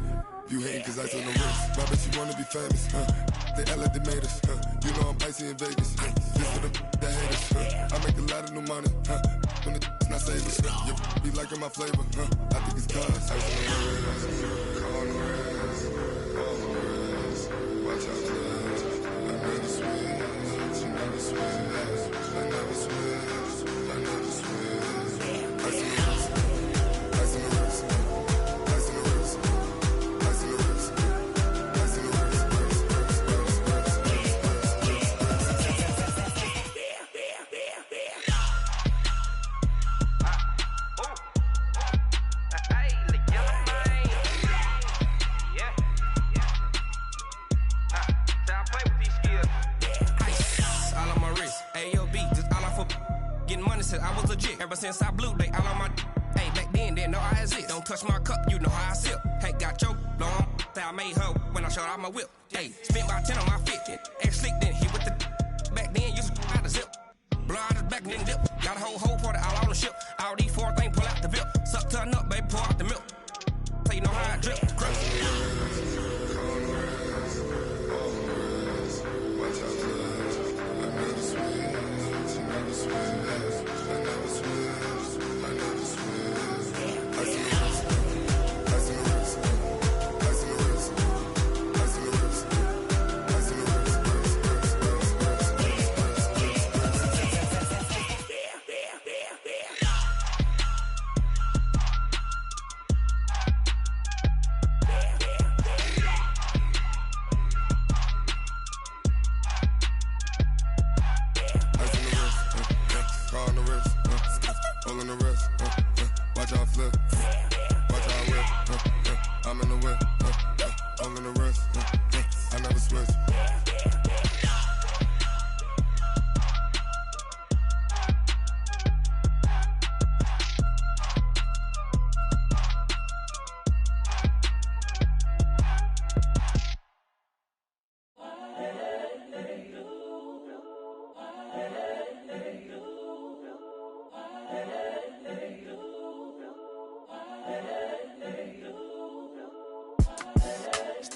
You hating 'cause ice on the wrist. Why bet you wanna be famous, They act like they made us, You know I'm icy in Vegas, This for the that hate us, I make a lot of new money, When the not savers, You be liking my flavor, I think it's cause ice on the wrist, car on the wrist, all the wrist. Watch out for this, I never switch, you never switch. I never switch, I never switch. Ice in the wrist, ice in the wrist, ice in the wrist, ice in the wrist, ice in the wrist, I was legit ever since I blew they all on my hey back then didn't know I exist. Don't touch my cup, you know how I sip. Hey, got your long that I made her when I showed out my whip. Hey, spent about 10 on my fit. Ex slick then hit with the back then used to out the zip. Blow out his back then dip. Got a whole party all on the ship. All these four things pull out the VIP. Suck turn up, baby, pour out the milk. So you know how I drip.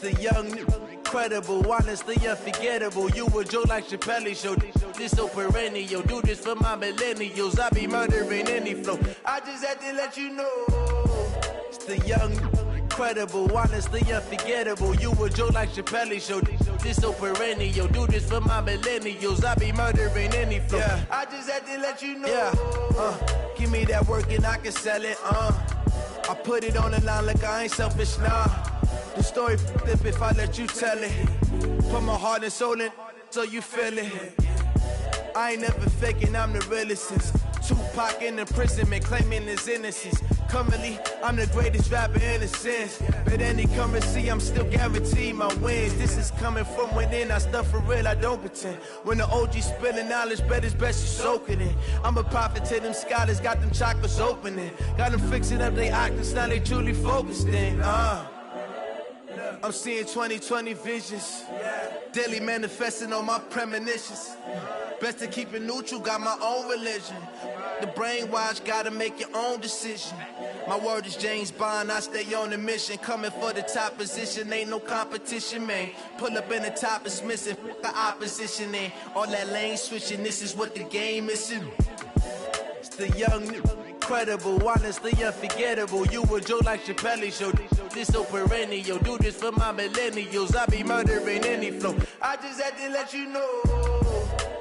The young, incredible, honestly unforgettable. You a Joe like Chappelle show. This so perennial. Do this for my millennials. I be murdering any flow. I just had to let you know. It's the young, incredible, honestly unforgettable. You a Joe like Chappelle show. This so perennial. Do this for my millennials. I be murdering any flow. Yeah. I just had to let you know. Yeah. Give me that work and I can sell it. I put it on the line like I ain't selfish, nah. The story f***ed if I let you tell it. Put my heart and soul in so you feel it. I ain't never faking, I'm the realest since Tupac in imprisonment, claiming his innocence. Currently, I'm the greatest rapper in a sense. But any currency, I'm still guaranteed my wins. This is coming from within, I stuff for real, I don't pretend. When the OG spilling knowledge, bet it's best you soak it in. I'm a prophet to them scholars, got them chakras opening. Got them fixing up they octaves, now they truly focused in. I'm seeing 2020 visions, daily manifesting on my premonitions. Best to keep it neutral, got my own religion. The brainwash, gotta make your own decision. My word is James Bond, I stay on the mission. Coming for the top position, ain't no competition, man. Pull up in the top, it's missing, the opposition in. All that lane switching, this is what the game is. It's the young, incredible, honestly unforgettable. You a Joe like Chappelle show. This so perennial. Do this for my millennials. I be murdering any flow. I just had to let you know.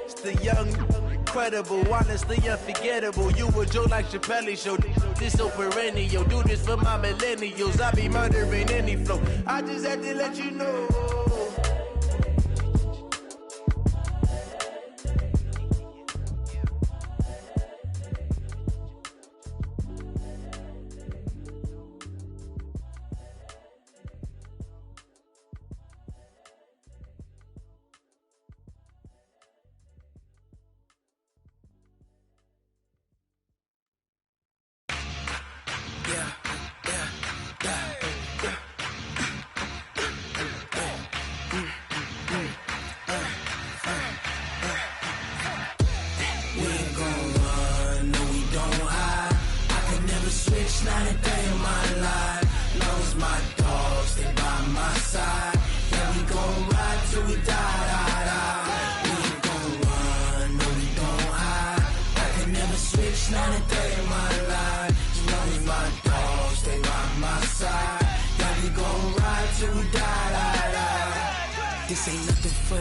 It's the young, incredible, honestly unforgettable. You a Joe like Chappelle show. This so perennial. Do this for my millennials. I be murdering any flow. I just had to let you know.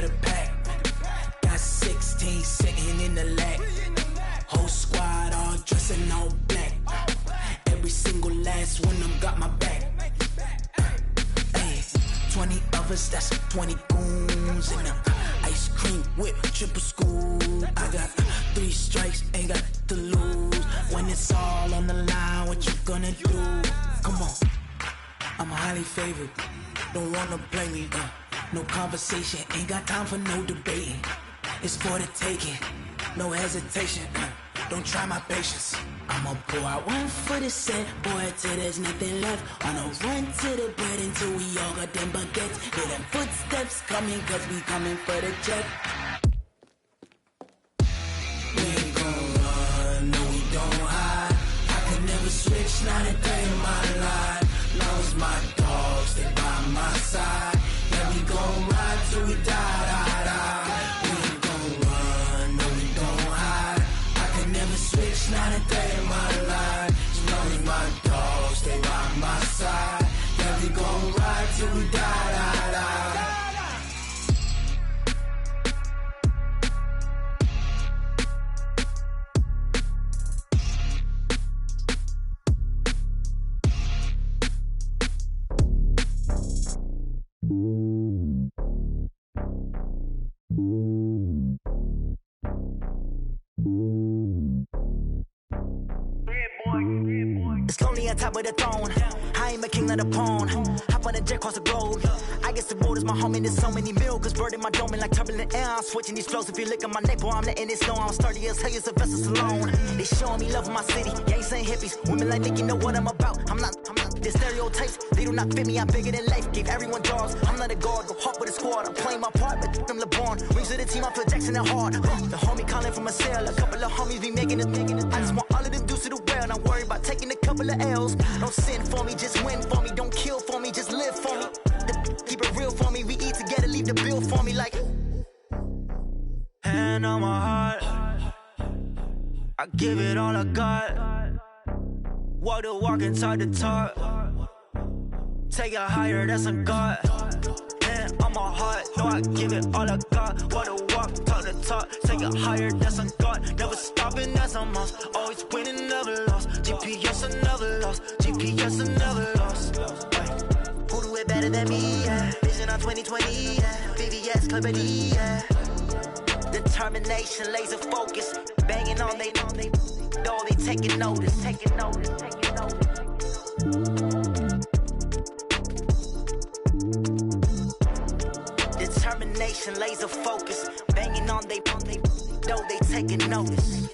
for the pack. Got 16 sitting in the lap. Whole squad all dressing all black. Every single last one of them got my back. 20 of us, that's 20 goons in them. Ice cream whip, triple scoop. I got 3 strikes, ain't got to lose. When it's all on the line, what you gonna do? Come on, I'm highly favored. Don't wanna play me, no conversation, ain't got time for no debating. It's for the taking, no hesitation. Don't try my patience. I'ma pour out one for the set, boy, till there's nothing left. On a run to the bread until we all got them baguettes. Hear them footsteps coming, cause we coming for the jet. We ain't gon' run, no we don't hide. I can never switch, not a day in my life. Long as my dogs, they by my side. Yeah, we gon' ride till we die, die, die. We ain't gon' run, no we don't hide. I can never switch, not a day in my life. As long as my dogs, stay by my side. Yeah, we gon' ride till we die, die, die. It's lonely on top of the throne. I ain't a king of the pawn. Hop on a jet across the globe. I guess the road is my home and there's so many milkers birding my dome and like turbulent air. I'm switching these flows. If you look at my neck, boy, I'm letting it snow. I'm sturdy as hell, Sylvester Stallone. They showing me love in my city. Gangsta and hippies. Women like think you know what I'm about. I'm not. The stereotypes, they do not fit me. I'm bigger than life. Give everyone jobs. I'm not a guard. Go hard with a squad. I'm playing my part, but them LeBron. Rings to the team. I feel Jackson and hard. The homie calling from a cell. A couple of homies be making it. I just want all of them dudes to the well. Not worry about taking a couple of L's. Don't sin for me, just win for me. Don't kill for me, just live for me. Keep it real for me. We eat together, leave the bill for me like. Hand on my heart, I give it all I got. Walk the walk and talk the talk. Take it higher, that's a God. Hand on my heart, no, I give it all I got. Walk the walk, talk the talk. Take it higher, that's a God. Never stopping, that's a must. Always winning, never lost. GPS, I never lost. GPS, I never lost. Who do it better than me? Yeah. Vision on 2020, yeah. VVS, Clippity, yeah. Determination, laser focus. Banging on they though they taking notice. Determination, laser focus. Banging on they though they taking notice.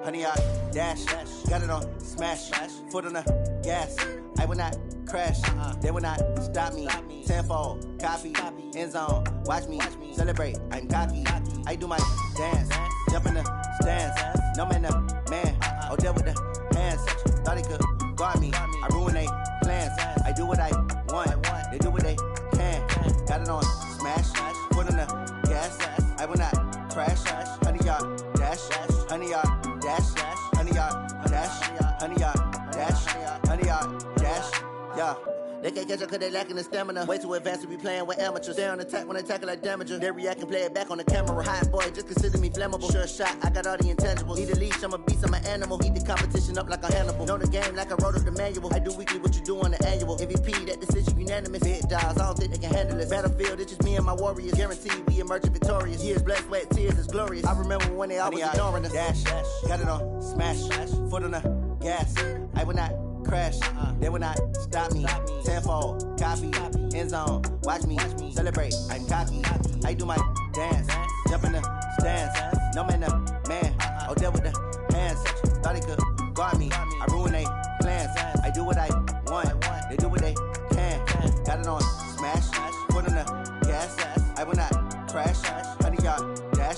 Honey, I dash, got it on smash, foot on the gas. I will not crash, they will not stop me. Tenfold, copy, end zone, watch me celebrate. I'm cocky, I do my dance, jump in the stands. No man, the man, oh, deal with the hands. Thought he could guard me, I ruin they plans. I do what I want, they do what they can. Got it on smash, foot on the gas. I will not crash, honey, y'all dash, honey, y'all dash, honey, y'all dash, honey, y'all dash, honey, y'all dash, yeah. They can't catch up cause they lacking the stamina. Way too advanced to be playing with amateurs. Stay on attack when I tackle like damager. They react and play it back on the camera. Hot boy, just consider me flammable. Sure shot, I got all the intangibles. Need a leash, I'm a beast, I'm an animal. Heat the competition up like a Hannibal. Know the game like I wrote up the manual. I do weekly what you do on the annual. MVP, that decision unanimous. Big jobs, I don't think they can handle it. Battlefield, it's just me and my warriors. Guaranteed we emerging victorious. Years, blood, sweat, tears, it's glorious. I remember when they always ignoring us. Dash, got it on smash, foot on the gas. I will not crash, they will not stop me. Tenfold, copy, end zone, watch me celebrate. I'm cocky, I do my dance, jump in the stands. No man, the man, oh, deal with the hands. Thought he could guard me, I ruin they plans. I do what I want, they do what they can. Got it on smash, foot on the gas. I will not crash, honey, y'all dash,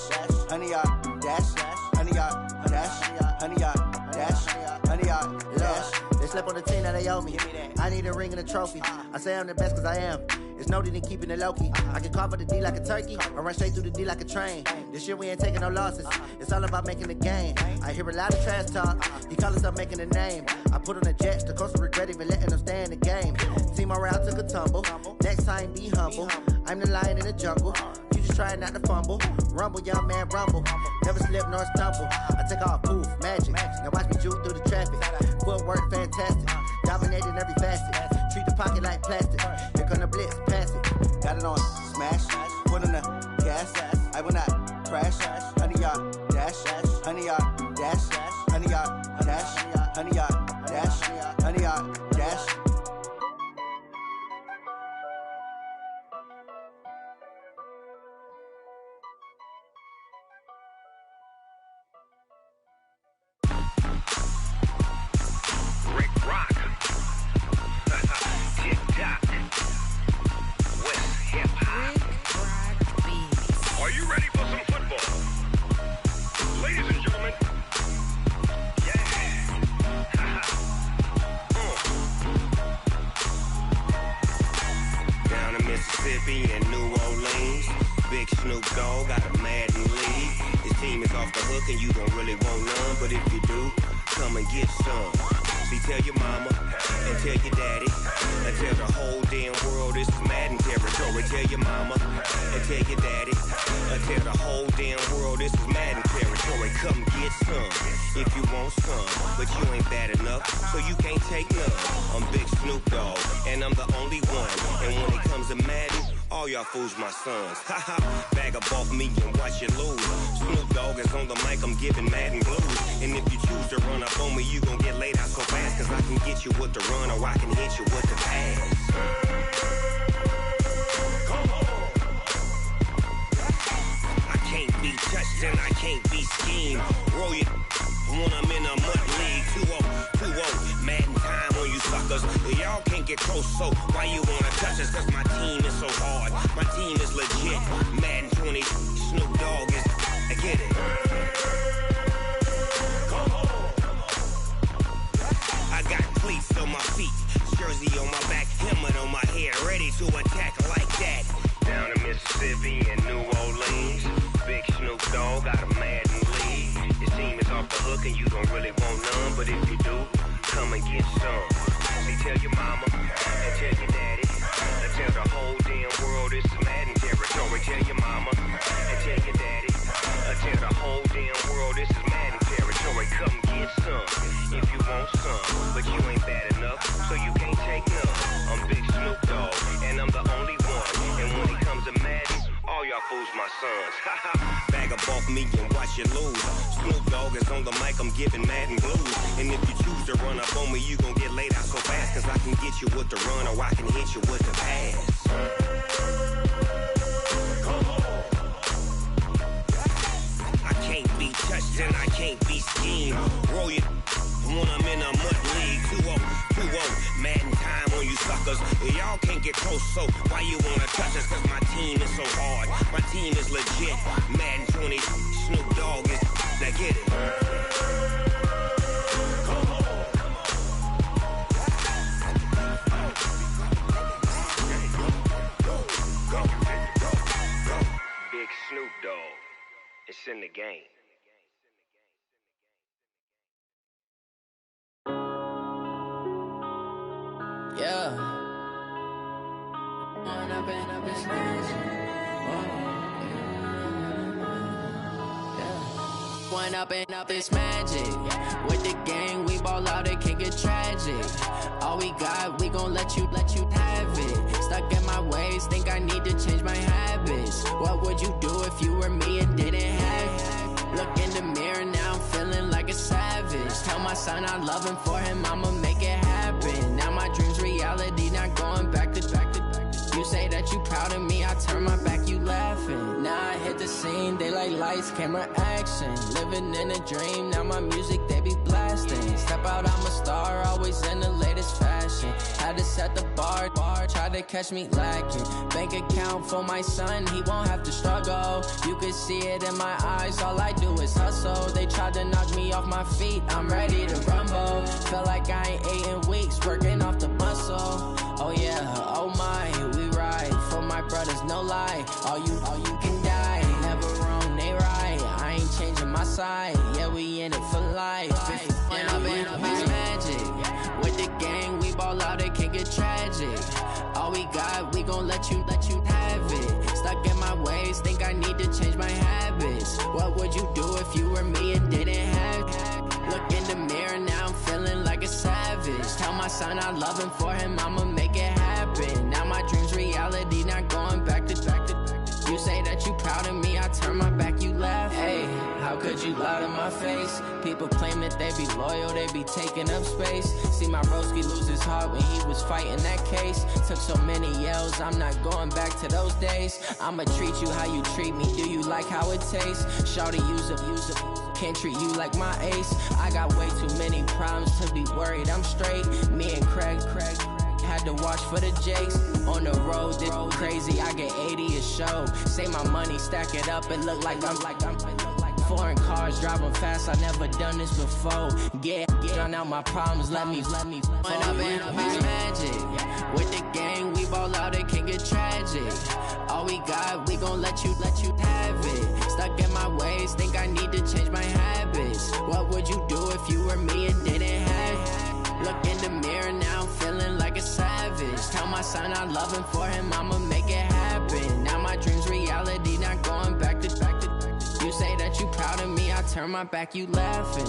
honey, y'all dash, honey, y'all dash, honey, y'all dash, honey, y'all dash. They slept on the team that they owe me. I need a ring and a trophy. I say I'm the best cause I am. It's no need in keeping it low-key. I can carve up the D like a turkey, or run straight through the D like a train. This year we ain't taking no losses. It's all about making the game. I hear a lot of trash talk. He call himself making a name. I put on the Jets, the coast will regret even letting them stay in the game. Team around took a tumble. Next time be humble. I'm the lion in the jungle. You just trying not to fumble. Rumble, young man, rumble. Never slip nor stumble. I take off, poof, magic. Now watch me juke through the traffic. Footwork fantastic. Dominating every facet. Treat the pocket like plastic. Here come the blitz, pass it. Got it on smash. Put on the gas. I will not crash. Honey yard dash. Honey yard dash. Honey yard dash. Honey yard dash. Honey yard dash. Are you ready for some football? Ladies and gentlemen, Down in Mississippi and New Orleans, Big Snoop Dogg got a Madden league. His team is off the hook and you don't really want none, but if you do, come and get some. See, tell your mama and tell your daddy and tell the whole damn world this is Madden territory. Tell your mama and tell your daddy and tell the whole damn world this is Madden territory. Come get some if you want some, but you ain't bad enough, so you can't take none. I'm Big Snoop Dogg and I'm the only one, and when it comes to Madden, all y'all fools my sons. Haha, bag up off me and watch you lose. Snoop Dogg is on the mic, I'm giving Madden blues. And if you choose to run up on me, you gon' get laid out so fast, cause I can get you with the run or I can hit you with the pass. Come on. I can't be touched and I can't be schemed. Roll you when I'm in a mud league. 2-0, Madden time on you suckers. Y'all can't get close, so why you wanna touch us? Cause my team is so hard, my team is legit. Madden 20, Snoop Dogg is, I get it. Come on. I got cleats on my feet, jersey on my back, helmet on my head, ready to attack like that. Down in Mississippi and New Orleans, Big Snoop Dogg got a Madden league. His team is off the hook and you don't really want none, but if you do, come and get some. See, tell your mama and tell your daddy and tell the whole damn world this is Madden territory. Tell your mama and tell your daddy and tell the whole damn world this is Madden territory. Come get some if you want some, but you ain't bad enough, so you can't take none. I'm Big Snoop Dogg and I'm the only one, and when it comes to Madden, all y'all fools my sons. Haha, bag up off me and watch you lose. Snoop Dogg is on the mic, I'm giving Madden blues. And if you choose to run up on me, you gon' get laid out so fast, cause I can get you with the run or I can hit you with the pass. Come on. I can't be touched and I can't be schemed. Roll you when I'm in a mud league. 2-0, Madden time on you suckers. Y'all can't get close, so why you wanna touch us? Cause my team is so hard, my team is legit. Madden 20, Snoop Dogg is, now get it. Come on. Go. Big Snoop Dogg, it's in the game. Yeah. One up and up, it's magic. With the gang, we ball out, it can get tragic. All we got, we gon' let you have it. Stuck in my ways, think I need to change my habits. What would you do if you were me and didn't have it? Look in the mirror, now I'm feeling like a savage. Tell my son I love him, for him I'ma make it happen. Now my dream's reality, not going back to. You say that you proud of me, I turn my back, you laughing. Now I hit the scene, they like lights, camera, action. Living in a dream, now my music, they be blasting. Step out, I'm a star, always in the latest fashion. Had to set the bar, try to catch me lacking. Bank account for my son, he won't have to struggle. You can see it in my eyes, all I do is hustle. They tried to knock me off my feet, I'm ready to rumble. Feel like I ain't ate in weeks, working off the muscle. Oh yeah, oh my, we ride. my brothers, no lie. All you can die. Never wrong, they right. I ain't changing my side. Yeah, we in it for life. And I've been magic. With the gang, we ball out, it can get tragic. All we got, we gon' let you have it. Stuck in my ways, think I need to change my habits. What would you do if you were me and didn't have it? Look in the mirror, now I'm feeling like a savage. Tell my son I love him, for him I'ma make it happen. Now my dream's reality, not going back to. You say that you proud of me, I turn my back, you laugh. Hey, how could you lie to my face? People claim that they be loyal, they be taking up space. See my broski lose his heart when he was fighting that case. Took so many yells, I'm not going back to those days. I'ma treat you how you treat me, do you like how it tastes? Shawty, use it, can't treat you like my ace. I got way too many problems to be worried, I'm straight. Me and Craig had to watch for the Jakes. On the road, this crazy, I get 80 a show. Say my money, stack it up, it look like I'm foreign cars, driving fast, I never done this before. Get drown out my problems, let me When I've been magic. With the gang, we ball out, it can get tragic. All we got, we gon' let you have it. Stuck in my ways, think I need to change my habits. What would you do if you were me and didn't have it? Look in the mirror, now I'm feeling like a savage. Tell my son I love him, for him I'ma make it happen. Now my dream's reality, not going back to. You say that you proud of me, I turn my back, you laughing.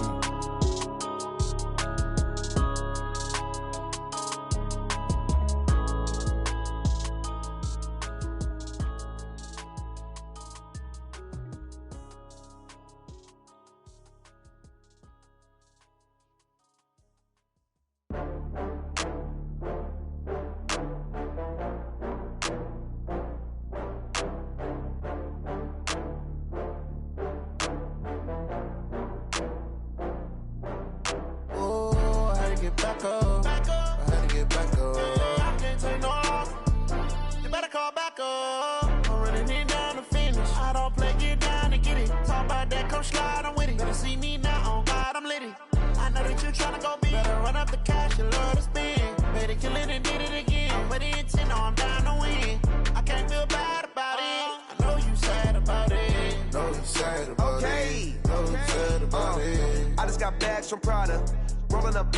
From Prada, rolling up.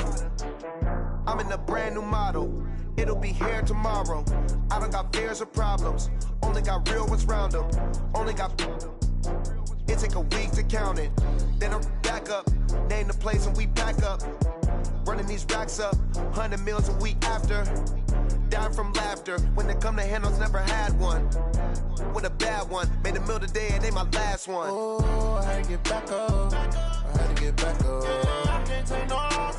I'm in a brand new model. It'll be here tomorrow. I don't got fears or problems. Only got real ones round them. Only got. It take a week to count it. Then I'm back up. Name the place and we pack up. Running these racks up. 100 meals a week after. Dying from laughter. When they come to handles, never had one. With a bad one. Made a meal today and they my last one. Oh, I had to get back up. I had to get back up. I can't take no loss.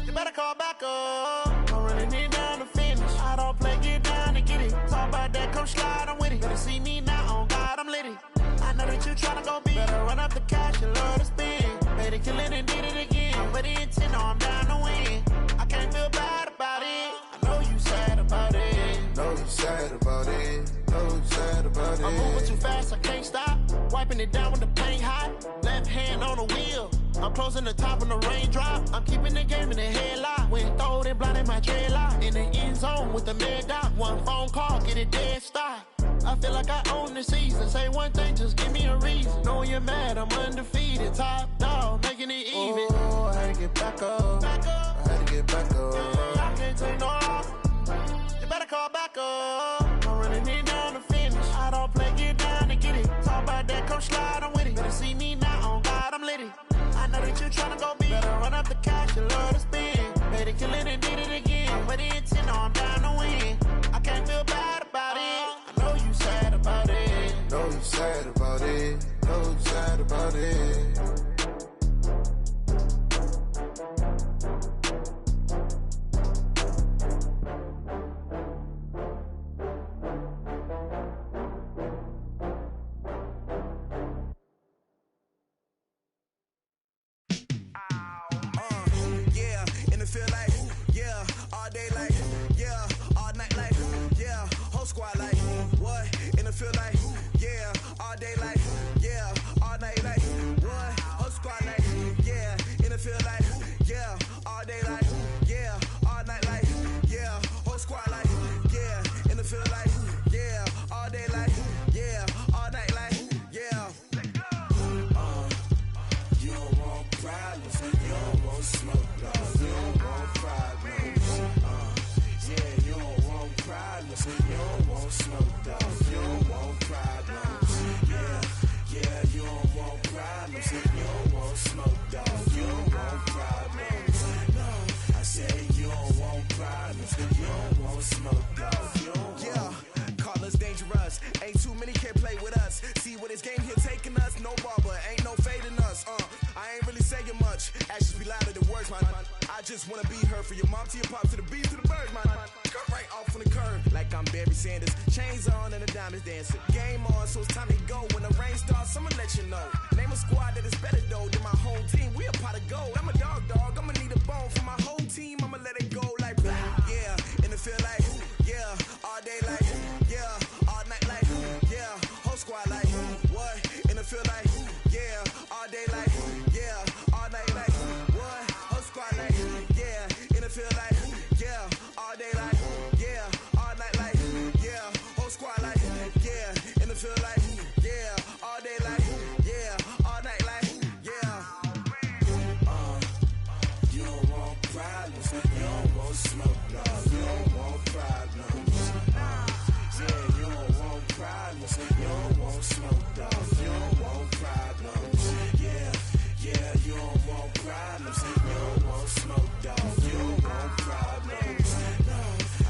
You better call back up. I'm running it down to finish. I don't play, get down to get it. Talk about that, come slide, I'm with it. Better see me now, on God, I'm litty. I know that you tryna go big. Better run up the cash, you love to spend. Better kill it and did it again. But the intent, no, I'm down to win. I can't feel bad about it. I know you sad about it. Know you sad about it. Know you sad about it. I'm moving too fast, I can't stop. Wiping it down with the paint hot. Left hand on the wheel. I'm closing the top when the raindrop. I'm keeping the game in the headlock. When throwed and blinded my dreadlock. In the end zone with the mad dot. One phone call, get it dead stop. I feel like I own the season. Say one thing, just give me a reason. Knowing you're mad, I'm undefeated. Top dog, making it even. Oh, I had to get back up. I had to get back up. I can't take no loss. You better call back up. I'm running it down to finish. I don't play, get down to get it. Talk about that, come slide, I'm with it. Better see me now, on God, I'm litty. I know that you tryna go big. Better run up the cash, you love to spend. Better kill it and did it again. But the intent, no, I'm down to win. I can't feel bad about it. I know you sad about it. Know you sad about it. Know you sad about it. Yeah, want smoke, dog. You don't want problems. Yeah, you don't want problems. You don't want smoke, dog. You don't want problems. No, I say you don't want problems. You don't want smoke, dog. You don't want. Call us dangerous. Ain't too many can play with us. See what this game here taking us. No barber, ain't no fading us. I ain't really saying much. Actions be louder than words, man. I just wanna be heard. For your mom to your pop to the beat to the bird, man. Cut right off on the curb like I'm Barry Sanders. Chains on and the diamonds dancing. Game on, so it's time to go. When the rain starts, I'ma let you know. Name a squad that is better though than my home team. We a pot of gold. I'm a dog. I'ma need a bone for my whole team. I'ma let it go like yeah. And it feel like yeah. All day like yeah. All night like yeah. Whole squad like what? And it feel like yeah. All day like yeah. All night like what? Whole squad like yeah. And it feel like yeah. All day like yeah. All night like yeah. Whole squad like yeah. And it feel like yeah. All day like yeah. All night like yeah. You don't want problems. You don't want smoke, no. You don't want problems. Yeah, you don't want problems. You don't want smoke, dog. You don't want problems. Yeah, you don't want problems. You don't want smoke, dog. You don't want problems. No,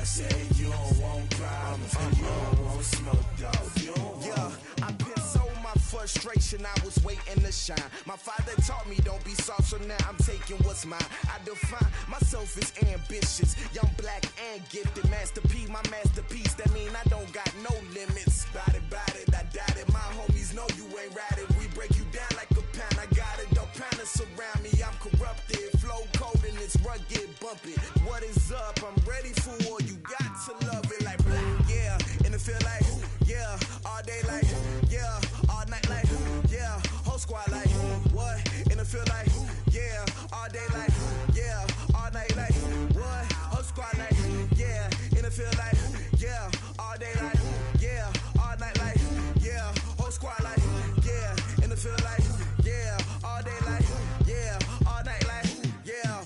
I say you don't want problems. You don't want smoke, dog. You don't want. I put so my frustration. I was waiting to shine. My father taught me don't be soft, so now I'm taking what's mine. I define myself as ambitious, young, black, and gifted. Master P, my masterpiece. That mean I don't got no limits. Bout it, I doubt it. My homies know you ain't ratted. We break you down like a pound. I got it, don't pound us around me. I'm corrupted, flow cold and it's rugged, bump it. What is up? I'm ready for war. You got to love it like yeah. And it feel like yeah. All day like yeah. All night like yeah. Whole squad like what? And it feel like yeah. All day like yeah. All night like what? Whole squad like yeah. And it feel like yeah. All day like yeah. All night like yeah. Whole squad like yeah. And it feel like yeah. All day like yeah. All night like yeah.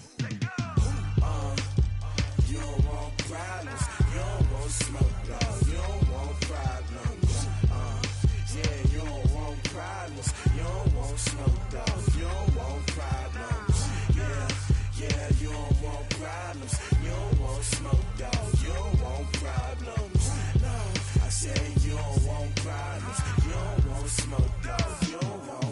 You don't want problems. You don't want smoke, dog. You don't want problems. Yeah, you don't want problems. You don't want smoke, dog. You don't want problems. Yeah, you don't want problems. You don't want smoke, dog. You don't want problems. No, I say you don't want problems. You don't want smoke, dog. You don't want.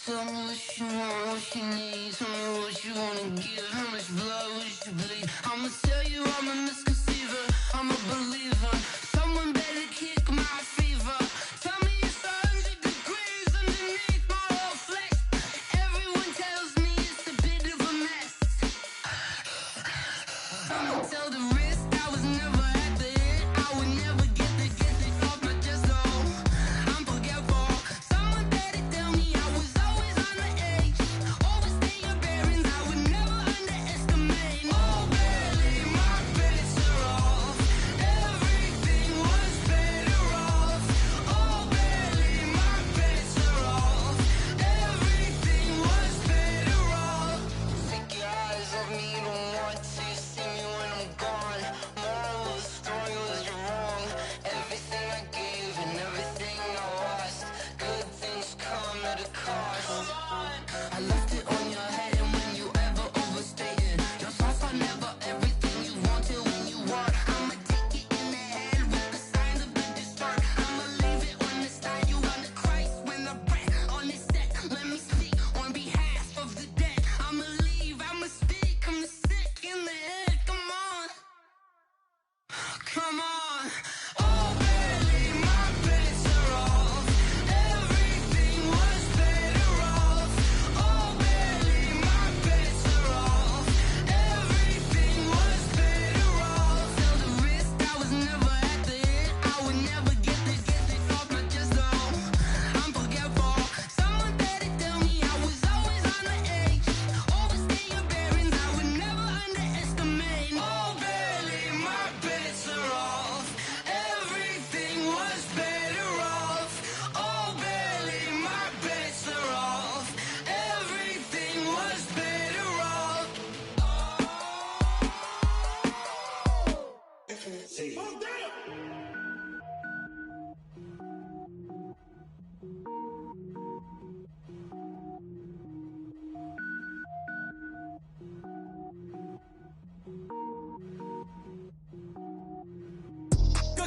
Tell me what you want, what you need. Tell me what you wanna give. How much blood would you bleed? I'ma tell you I'm a misconceiver. I'm a believer. Someone better kick my fever. Tell me it's 100 degrees underneath my whole flesh. Everyone tells me it's a bit of a mess. I'ma tell the risk I was never at the end. I would never get this off my chest. No, I'm forgetful. Someone better tell me I was always on the edge. Overstay your bearings. I would never underestimate. Oh, barely my bets are off. Everything was better off. Oh, barely my bets are off. Everything was better off. Take your eyes off me, don't want to see me when I'm gone. Moral of the story was you're wrong. Cook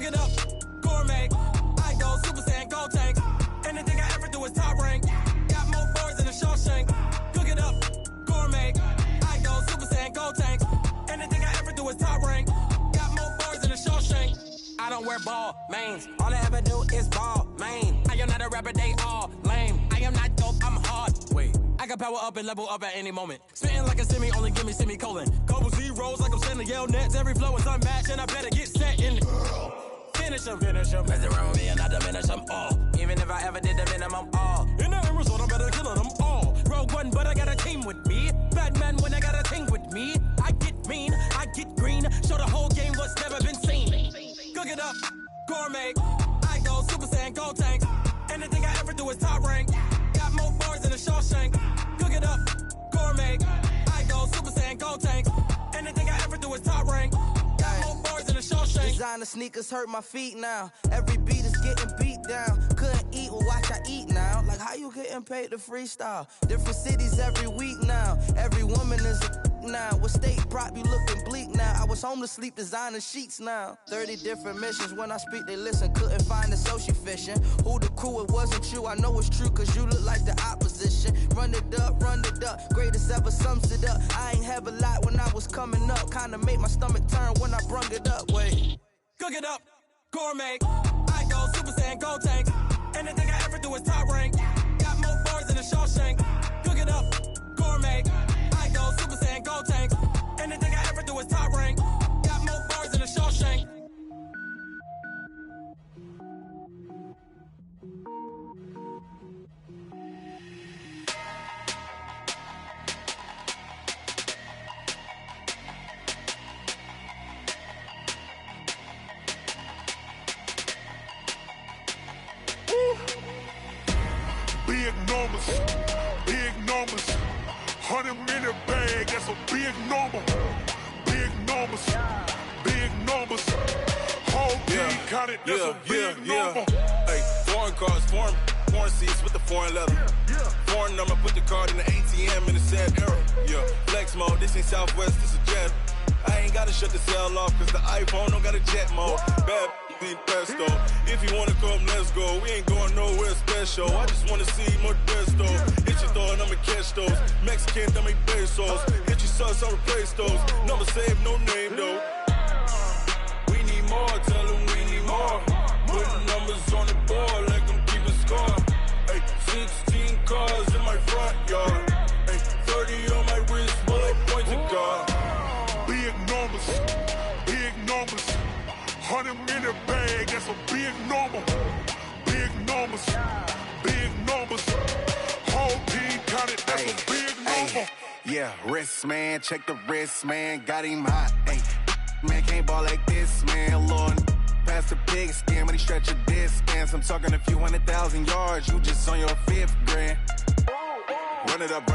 it up, gourmet. I go Super Saiyan, gold tank. Anything I ever do is top rank. Got more bars than a Shawshank. Cook it up, gourmet. I go Super Saiyan, gold tank. Anything I ever do is top rank. Got more bars than a Shawshank. I don't wear ball mains. All I ever do is ball main. I am not a rapper, they all lame. I am not dope, I'm hard. Wait, I can power up and level up at any moment. Spitting like a semi, only give me semicolon. Couple zeros like I'm sending yell nets. Every flow is unmatched and I better get set in. Finish them. Mess around with me and I diminish them all. Even if I ever did the minimum all. In the end result, I'm better killing them all. Rogue One, but I got a team with me. Batman when I got a team with me. I get mean, I get green. Show the whole game what's never been seen. Cook it up, gourmet. I go Super Saiyan, gold tank. Anything I ever do is top rank. Got more bars than a Shawshank. Cook it up, gourmet. I go Super Saiyan, gold tank. Anything I ever do is top rank. Got more bars than a Shawshank. Designer sneakers hurt my feet now. Every beat is getting beat down. Couldn't eat, well watch I eat now. Like how you getting paid to freestyle? Different cities every week now. Every woman is a now. What state prop you looking bleak now? I was home to sleep designer sheets now. 30 different missions. When I speak they listen. Couldn't find the social fishing. Who the crew? It wasn't you. I know it's true cause you look like the opposition. Run it up, greatest ever sums it up. I ain't have a lot when I was coming up. Kinda made my stomach turn when I brung it up. Wait. Cook it up, gourmet. I go Super Saiyan, gold tank. Anything I ever do is top rank. Got more bars than a Shawshank. Cook it up, gourmet. I go Super Saiyan, gold tank. Anything I ever do is top rank. Got more bars than a Shawshank. Big numbers, 100-minute bag, that's a big number. Big numbers, whole team counted, that's a big number. Hey, foreign cars, foreign seats with the foreign leather. Foreign number, put the card in the ATM in the sad era. Yeah, flex mode, this ain't Southwest, this is Jet. I ain't gotta shut the cell off, cause the iPhone don't got a jet mode. Bad need pesto. If you wanna come, let's go. We ain't going nowhere special. I just wanna see more desto. Hit your throw and I'ma catch those. Mexican, dummy pesos. Hit your sus, I'll replace those. Number saved, no name though. We need more, tell them we need more. Putting numbers on the board, like them keeping score. Hey, 16 cars in my front yard. Hey, 30 on my wrist, bullet pointed guard. Big numbers, 100-minute bag, that's a big number. Big numbers, whole team counted, that's a big number. Yeah, wrist man, check the wrist man, got him hot. Ay, man can't ball like this, man. Lord, past the pig skin when he stretch a distance. I'm talking a few 100,000 yards, you just on your 5th grand. Run it up,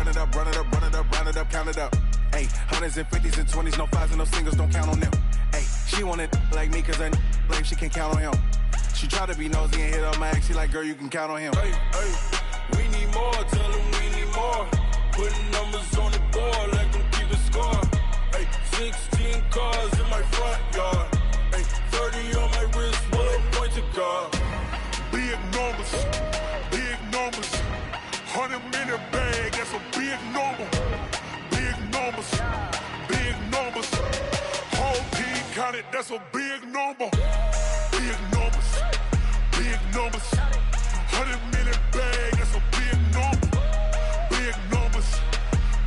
count it up. Ay, hundreds and 50s and 20s, no 5s and no singles, don't count on them. Ay, she want it like me cause I like she can count on him. She try to be nosy and hit up my ex, she like, girl, you can count on him. Hey, we need more, tell them we need more. Putting numbers on the board like them keeping score. Hey, 16 cars in my front yard. Hey, 30 on my wrist, bullet pointed guard. Big numbers, 100-minute bag, that's a big number. Big numbers, whole team counted, that's a big number. Big numbers, 100-minute bag, that's a big number. Big numbers,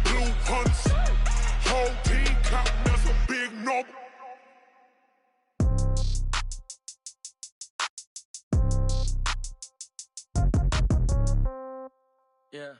blue hunts, whole team counting, that's a big number. Yeah.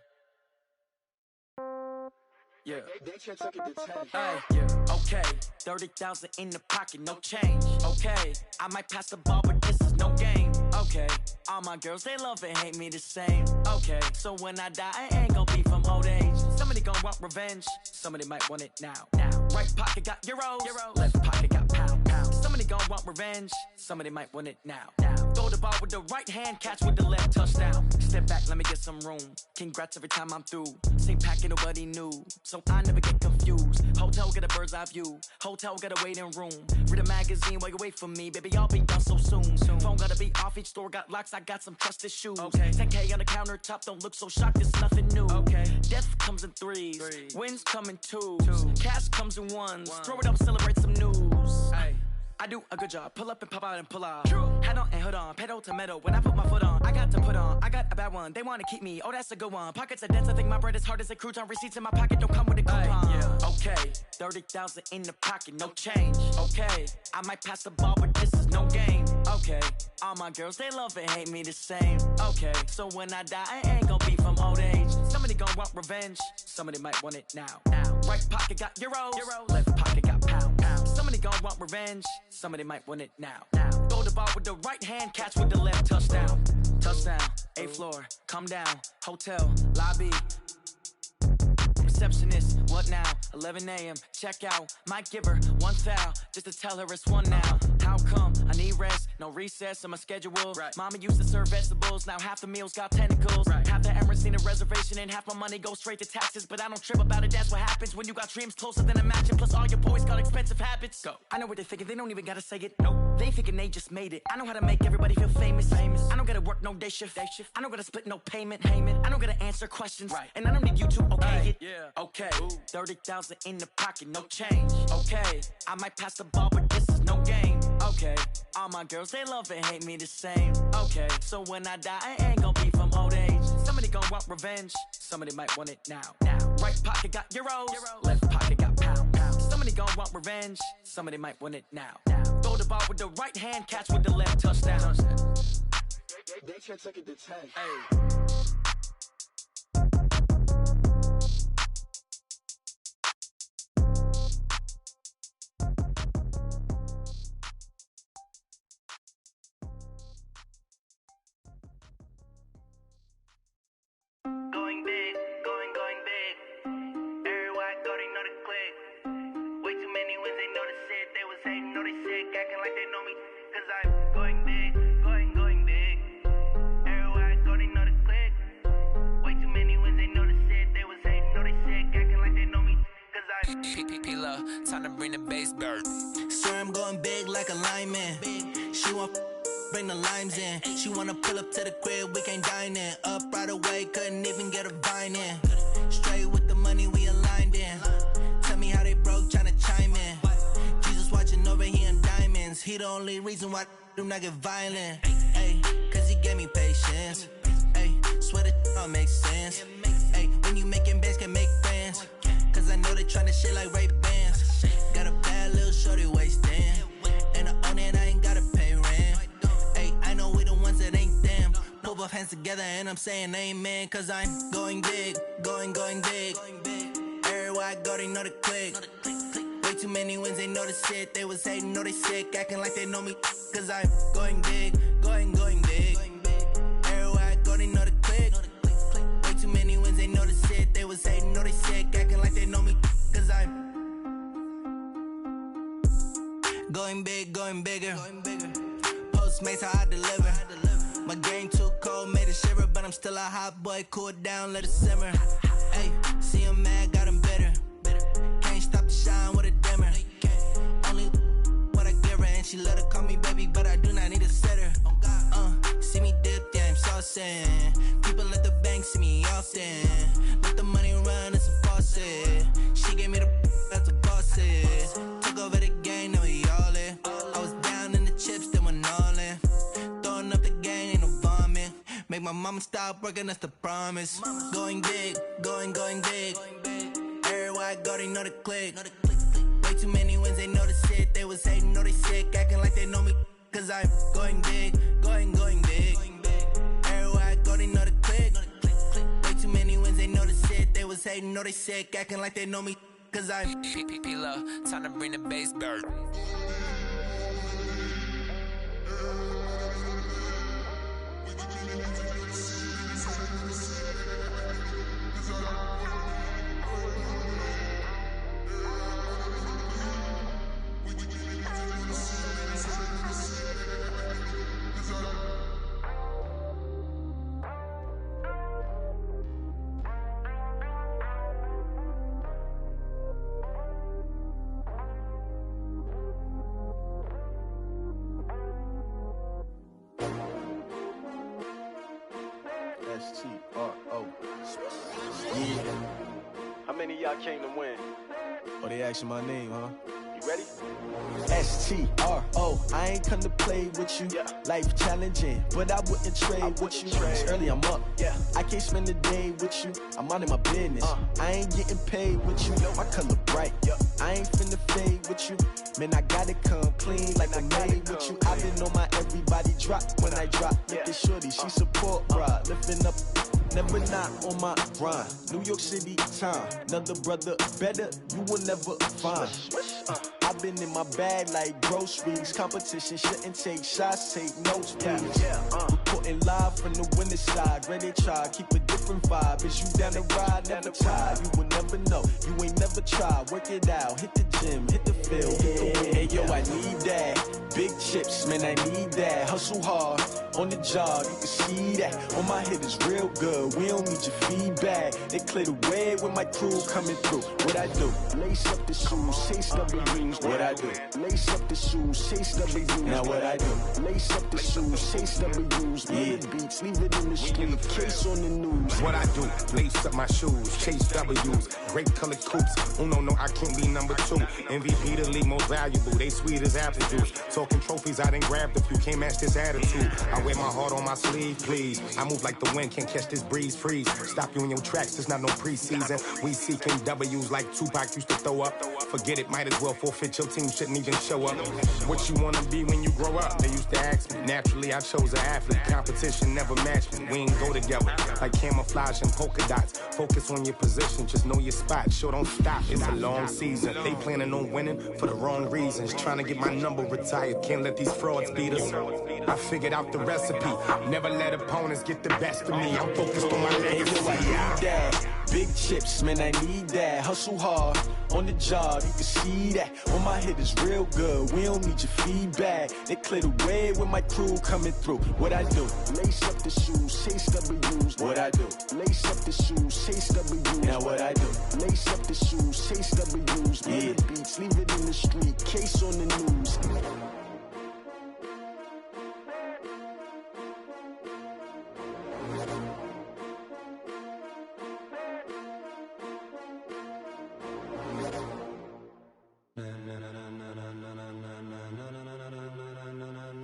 Yeah. They can't take it to 10. Hey, yeah, okay. 30,000 in the pocket, no change. Okay, I might pass the ball, but this is no game. Okay, all my girls, they love and hate me the same. Okay, so when I die, I ain't gonna be from old age. Somebody gonna want revenge, somebody might want it now. Right pocket got euros, left pocket got pound. Somebody gon' want revenge, somebody might want it now. Throw the ball with the right hand, catch with the left, touchdown. Step back, let me get some room. Congrats every time I'm through. Same packet, nobody knew, so I never get confused. Hotel get a bird's eye view. Hotel get a waiting room. Read a magazine while you wait for me, baby. I'll be done so soon. Phone gotta be off. Each store got locks. I got some trusted shoes. Okay. 10K on the countertop. Don't look so shocked. It's nothing new. Okay. Death comes in threes. Wins come in twos. Cash comes in ones. Throw it up, celebrate some news. Hey. I do a good job. Pull up and pop out and pull out. Head on and hood on. Pedal to metal. When I put my foot on, I got to put on. I got a bad one. They want to keep me. Oh, that's a good one. Pockets are dense. I think my bread is hard as a crouton. Receipts in my pocket don't come with a coupon. Okay. 30,000 in the pocket. No change. Okay. I might pass the ball, but this is no game. Okay. All my girls, they love and hate me the same. Okay. So when I die, I ain't gonna be from old age. Somebody gonna want revenge. Somebody might want it now. Right pocket got euros. Left pocket got pounds. Somebody gonna want revenge. Somebody might want it now. Throw the ball with the right hand, catch with the left, touchdown. Touchdown, 8th floor, come down, hotel, lobby. Receptionist, what now? 11 a.m., check out. Might give her one foul, just to tell her it's one now. How come? I need rest, no recess in my schedule. Mama used to serve vegetables, now half the meals got tentacles. Half the Emirates need a reservation and half my money goes straight to taxes. But I don't trip about it, that's what happens when you got dreams closer than a match. And plus all your boys got expensive habits. Go. I know what they're thinking, they don't even gotta say it. Nope. They thinking they just made it. I know how to make everybody feel famous. I don't gotta work no day shift. I don't gotta split no payment. I don't gotta answer questions. And I don't need you to okay it. Okay, 30,000 in the pocket, no change. Okay, I might pass the ball, but this is no game. Okay, all my girls, they love and hate me the same. Okay, so when I die, I ain't gonna be from old age. Somebody gonna want revenge, somebody might want it now. Right pocket got euros, left pocket got pounds. Somebody gonna want revenge, somebody might want it now. Throw the ball with the right hand, catch with the left, touchdown. They can't take it to 10. Going big, going big. Everywhere I go, they know the click. Way too many wins, they know the shit. They was hating, know they sick, acting like they know me. Cause I'm going big, going big. Everywhere I go, they know the click. Way too many wins, they know the shit. They was hating, know they sick, acting like they know me. Cause I'm P-P-P-Love, time to bring the bass bird. Swear I'm going big like a lineman. She want bring the limes in. She wanna pull up to the crib, we can't dine in. Up right away, couldn't even get a vine in. Straight with the money we aligned in. Tell me how they broke, tryna chime in. Jesus watching over here in diamonds. He the only reason why do not get violent. Ay, cause he gave me patience. Ay, swear that don't make sense. Ay, when you making bands, can make friends. Cause I know they tryna shit like Ray Bans. Got a bad little shorty wasting. And I own it, I ain't gotta pay rent. Ay, I know we the ones that ain't them. Pull both hands together and I'm saying amen. Cause I'm going big, going big. Everywhere I go, they know the click. Way too many wins, they know the shit. They was hating, know they sick, acting like they know me. Cause I'm going big, going big. Everywhere I go, they know the click. Way too many wins, they know the shit. They was hating, know they sick, acting like they know me. Cause I'm going big, going bigger. Postmates how I deliver. My game too cold, made it shiver, but I'm still a hot boy. Cool it down, let it simmer. Hey, see him mad, got him bitter. Can't stop the shine with a dimmer. Only what I give her, and she let her call me baby, but I do not need a sitter. See me dip, yeah, I'm saucing. People at the bank see me often. Let the money run, it's a faucet. She gave me the that's a boss it. Took over the game, now we all in. I was down in the chips, then went all in. Throwing up the game, ain't no vomit. Make my mama stop working, that's the promise. Going big, going big. Everywhere I go, they know the click. Way too many wins, they know the shit. They was hating, know they sick, acting like they know me. Cause I'm going big, going big. Everywhere I go, they know the click. Way too many wins, they know the shit. They was hating, know they sick, acting like they know me. Cause I'm P-P-P-Love, time to bring the bass bird. S-T-R-O. Yeah. How many of y'all came to win? Oh, they asking my name, huh? You ready? S-T-R-O. I ain't come to play with you. Life challenging, but I wouldn't trade with you. It's early, I'm up. I can't spend a day with you. I'm out in my business. I ain't getting paid with you. My color bright. I ain't finna fade with you. Man, I gotta come clean like I made with you. I've been on my everybody drop when I drop. Look at shorty, she support, bruh. Lifting up, never not on my grind. New York City time, another brother better, you will never find. I've been in my bag like groceries. Competition shouldn't take shots, take notes, please. Reporting live from the winning side. Ready to try, keep a different vibe. Is you down the ride, never tired. You will never know, you ain't never tried. Work it out, hit the gym, hit the field, hit the win. Hey yo, I need that. Big chips, man, I need that. Hustle hard, on the job, you can see that. On my hit is real good, we don't need your feedback. They clear the way with my crew coming through. What I do? Lace up the shoes, chase W's. What I do? Lace up the shoes, chase W's. Now what I do? Lace up the shoes, chase W's. Bring the beats, leave it in the street, case on the news. What I do? Lace up my shoes, chase W's. Great colored coops. Oh no, I can't be number 2. MVP the league most valuable. They sweet as apple juice. Talking trophies, I done grabbed a few. Can't match this attitude. I wear my heart on my sleeve, please. I move like the wind, can't catch this breeze, freeze. Stop you in your tracks, there's not no preseason. We seeking W's like Tupac used to throw up. Forget it, might as well forfeit, your team shouldn't even show up. What you wanna be when you grow up? They used to ask me. Naturally, I chose an athlete. Competition never matched me. We ain't go together like camouflage and polka dots. Focus on your position, just know your spot. Sure, don't stop, it's a long season. They planning on winning for the wrong reasons. Trying to get my number retired, can't let these frauds beat us. I figured out the recipe. Never let opponents get the best of me. I'm focused on my legacy. I need that. Big chips, man, I need that. Hustle hard, on the job, you can see that. On my hit is real good, we don't need your feedback. They clear the way with my crew coming through. What I do? Lace up the shoes, chase W's. What I do? Lace up the shoes, chase W's. Now what I do? Lace up the shoes, chase W's. Bring the beats, leave it in the street, case on the news.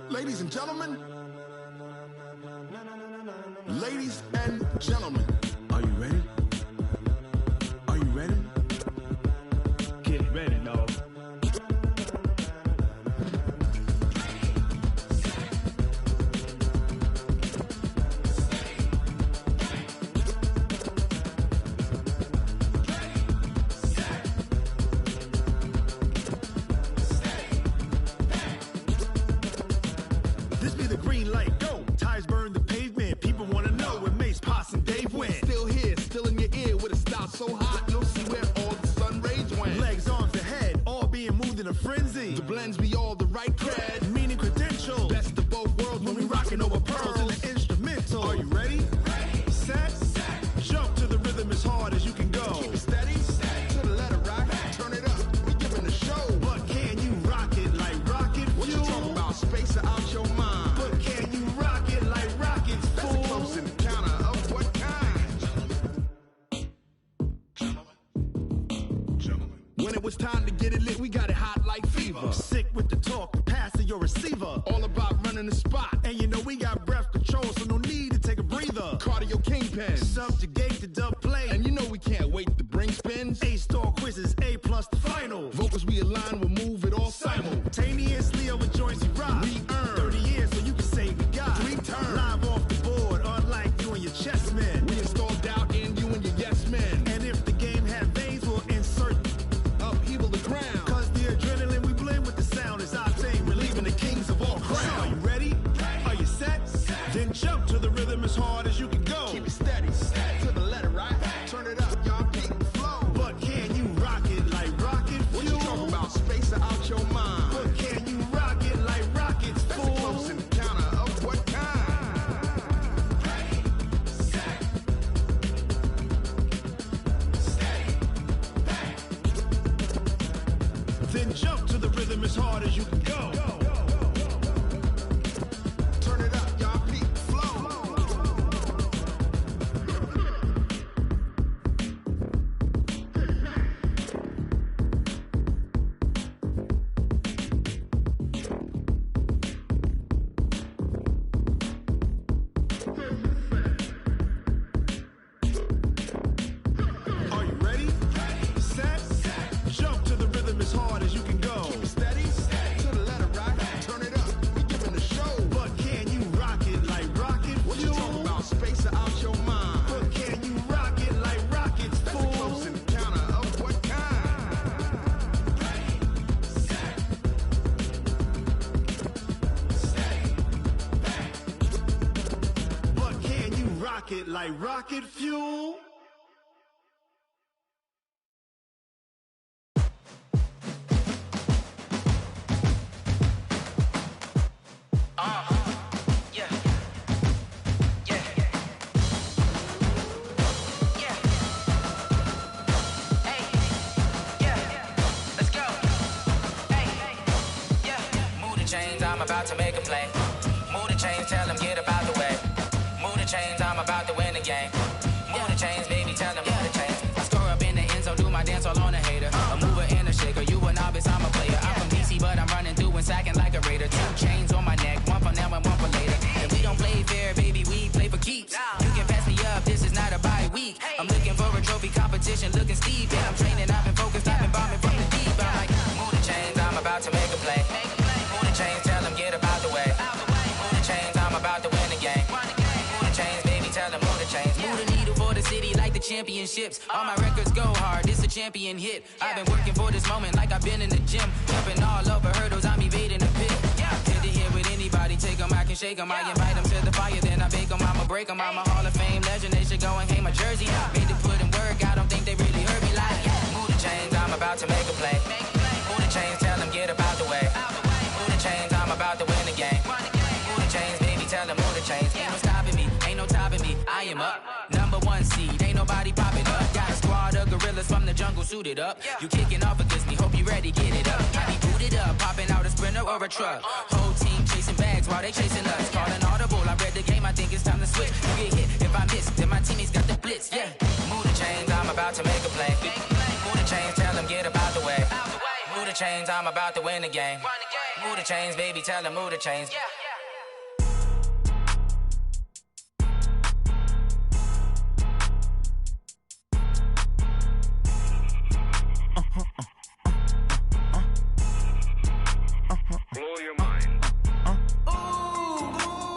Ladies and gentlemen, ladies and gentlemen, are you ready? Are you ready? Get ready, dog. So hot, you'll see where all the sun rays went. Legs, arms, the head, all being moved in a frenzy. The blends be all the right cred, meaning credentials. Best of both worlds when we rockin' over pearls in the instrumental. Are you ready? Ready. Set. Jump to the rhythm as hard as you can go. Keep it steady. To the letter right. Turn it up. We giving the show. But can you rock it like rocket fuel? What you talking about? Space out your mind. But can you rock it like rockets, fool? That's a close encounter of what kind? When it was time to get it lit, we got it hot like fever. Sick with the talk, pass to your receiver. All about running the spot. And you know we got breath control, so no need to take a breather. Cardio kingpin, subjugate the dub play. And you know we can't wait to bring spins. A-star quizzes, A+ the final. Vocals we align, we'll move it all simultaneously over joints we rock. We earn 30 years, so you can say we got 3 turns. Live off the board, unlike you and your chess men. We install doubt in you and your yes men. And if the game had veins, we'll insert upheaval the ground. Cause the adrenaline we blend with the sound is our thing, relieving the kings of all crowns. So are you ready? Are you set? Then jump to the rhythm as hard as you can go. Keep it steady, to the letter right. Turn it up, y'all beat the flow. But can you rock it like rocket fuel? What you talking about? Space out your mind. But can you rock it like rockets, fool? That's a close encounter of what kind? Ready, set, steady, back. Then jump to the rhythm as hard as you can go. Turn it up, y'all beat the flow. pocket like rocket fuel. I'm about to make a play. Move the chains, tell them get about the way. Move the chains, I'm about to win the game. Move the chains, baby, tell them move the chains. I score up in the end zone, do my dance all on a hater. A mover and a shaker, you a novice, I'm a player. I'm from DC, but I'm running through and sacking like a raider. 2 chains on my neck, one for now and one for later. And we don't play fair, baby, we play for keeps. You can pass me up, this is not a bye week. I'm looking for a trophy competition, looking steep. And I'm training, I've been focused, I've been bombing from the deep. I'm like, move the chains, I'm about to make a play. Move the chains, tell them get about the way. Move the chains, I'm about to win the game. Move the chains, baby, tell them move the chains. Move the needle for the city like the championships. All my records go hard, this a champion hit. I've been working for this moment like I've been in the gym. Jumping all over hurdles, I'm evading the pit. Head to head with anybody, take them, I can shake them. I invite them to the fire, then I bake them, I'ma break them. I'm a Hall of Fame legend, they should go and hang my jersey. Made to put in work, I don't think they really heard me like, move the chains, I'm about to make a play. Move the chains, tell them get about the way. Move the chains, I'm about to win the game. Move the chains, baby, tell them move the chains. Ain't no stopping me, ain't no topping me, I am up. Number 1 seed, ain't nobody popping up. Got a squad of gorillas from the jungle suited up. You kicking off against me, hope you ready, get it up. I be booted up, popping out a sprinter or a truck. Whole team chasing bags while they chasing us. Calling audible, I read the game, I think it's time to switch. You get hit, if I miss, then my teammates got the blitz, yeah. Move the chains, I'm about to make a play. Move the chains, tell them get about the way. Move the chains, I'm about to win the game. Move the chains, baby, tell them move the chains. Blow your mind.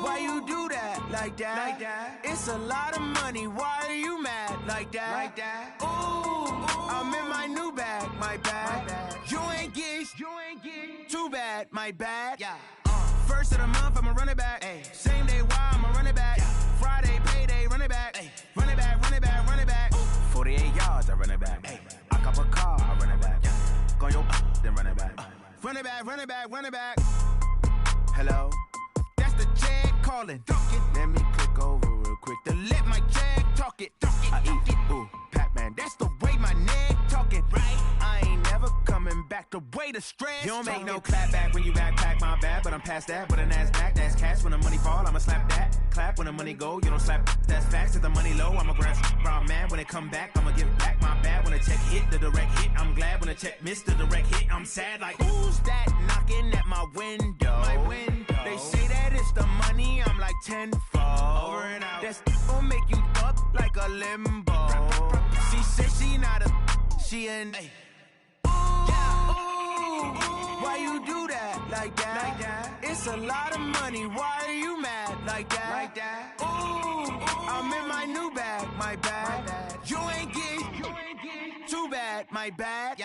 Why you do that like that? It's a lot of money. Why are you mad like that? Ooh, I'm in my new bag, my bad. You ain't get too bad, my bad. First of the month, I'ma run it back. Same day, why I'ma run it back. Friday, payday, run it back. Run it back, run it back, run it back. 48 yards, I run it back. I cop a car, I run it back. Go your then run it back. Run it back, run it back, run it back. Hello? That's the jag calling. Let me click over real quick to let my jag talk it. I eat it, ooh, Pac-Man. That's the way my neck talking. Right? I ain't never coming back the way the stress. You don't make no clap back when you backpack, my bad. But I'm past that with a NASDAQ. That's cash when the money fall, I'ma slap that. Clap when the money go, you don't slap. That's facts. If the money low, I'ma grab brown man. When it come back, I'ma give back my bad. When the check hit, the direct hit, I'm glad. When the check missed the direct hit, I'm sad. Like, who's that knocking at my window? My window. They say that it's the money, I'm like tenfold. Over and out. That's gon' make you up like a limbo. She said she not a, she an. Why you do that like that? It's a lot of money. Why are you mad like that? Ooh, I'm in my new bag, my bad. You ain't get too bad, my bad.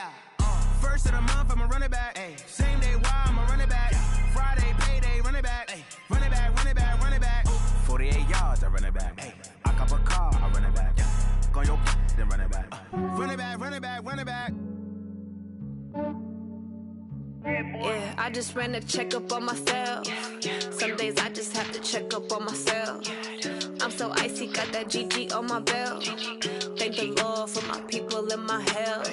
First of the month, I'ma run it back. Same day, why I'ma run it back. Friday, payday, run it back. Run it back, run it back, run it back. 48 yards, I run it back. I cop a car, I run it back. Go your then run it back. Run it back, run it back, run it back. Yeah, I just ran a checkup on myself. Some days I just have to check up on myself. I'm so icy, got that GG on my belt. Thank the Lord for my people and my health.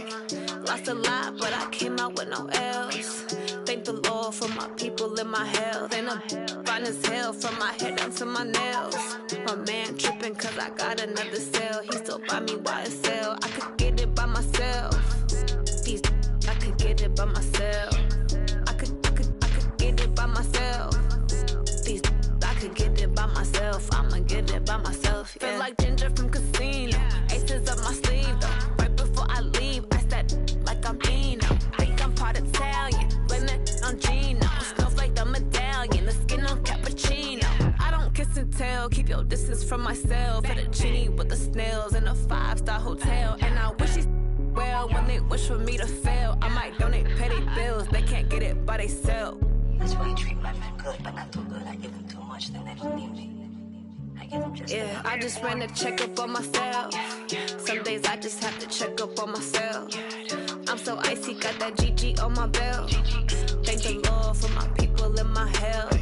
Lost a lot, but I came out with no L's. Thank the Lord for my people and my health. And I'm fine as hell from my head down to my nails. My man tripping cause I got another cell. He still buy me YSL. I could get it by myself. These I could get it by myself. I could get it by myself. These I could get it by myself. I'ma get it by myself. Yeah. Feel like Ginger from Casino. Aces up my sleeve though. Right before I leave, I said like I'm Dino. Think I'm part Italian. Blame it on Gino. Snowflake the medallion. The skin on cappuccino. I don't kiss and tell. Keep your distance from myself. For the genie with the snails in a 5-star hotel. And I wish he's well when they wish for me to fail. I might donate petty bills. They can't get it by they sell. That's why I treat my men good, but not too good. I give them too much, then they don't need me. I Yeah, I just ran a checkup on myself. Some days I just have to check up on myself. I'm so icy, got that GG on my belt. Thank the Lord for my people in my health.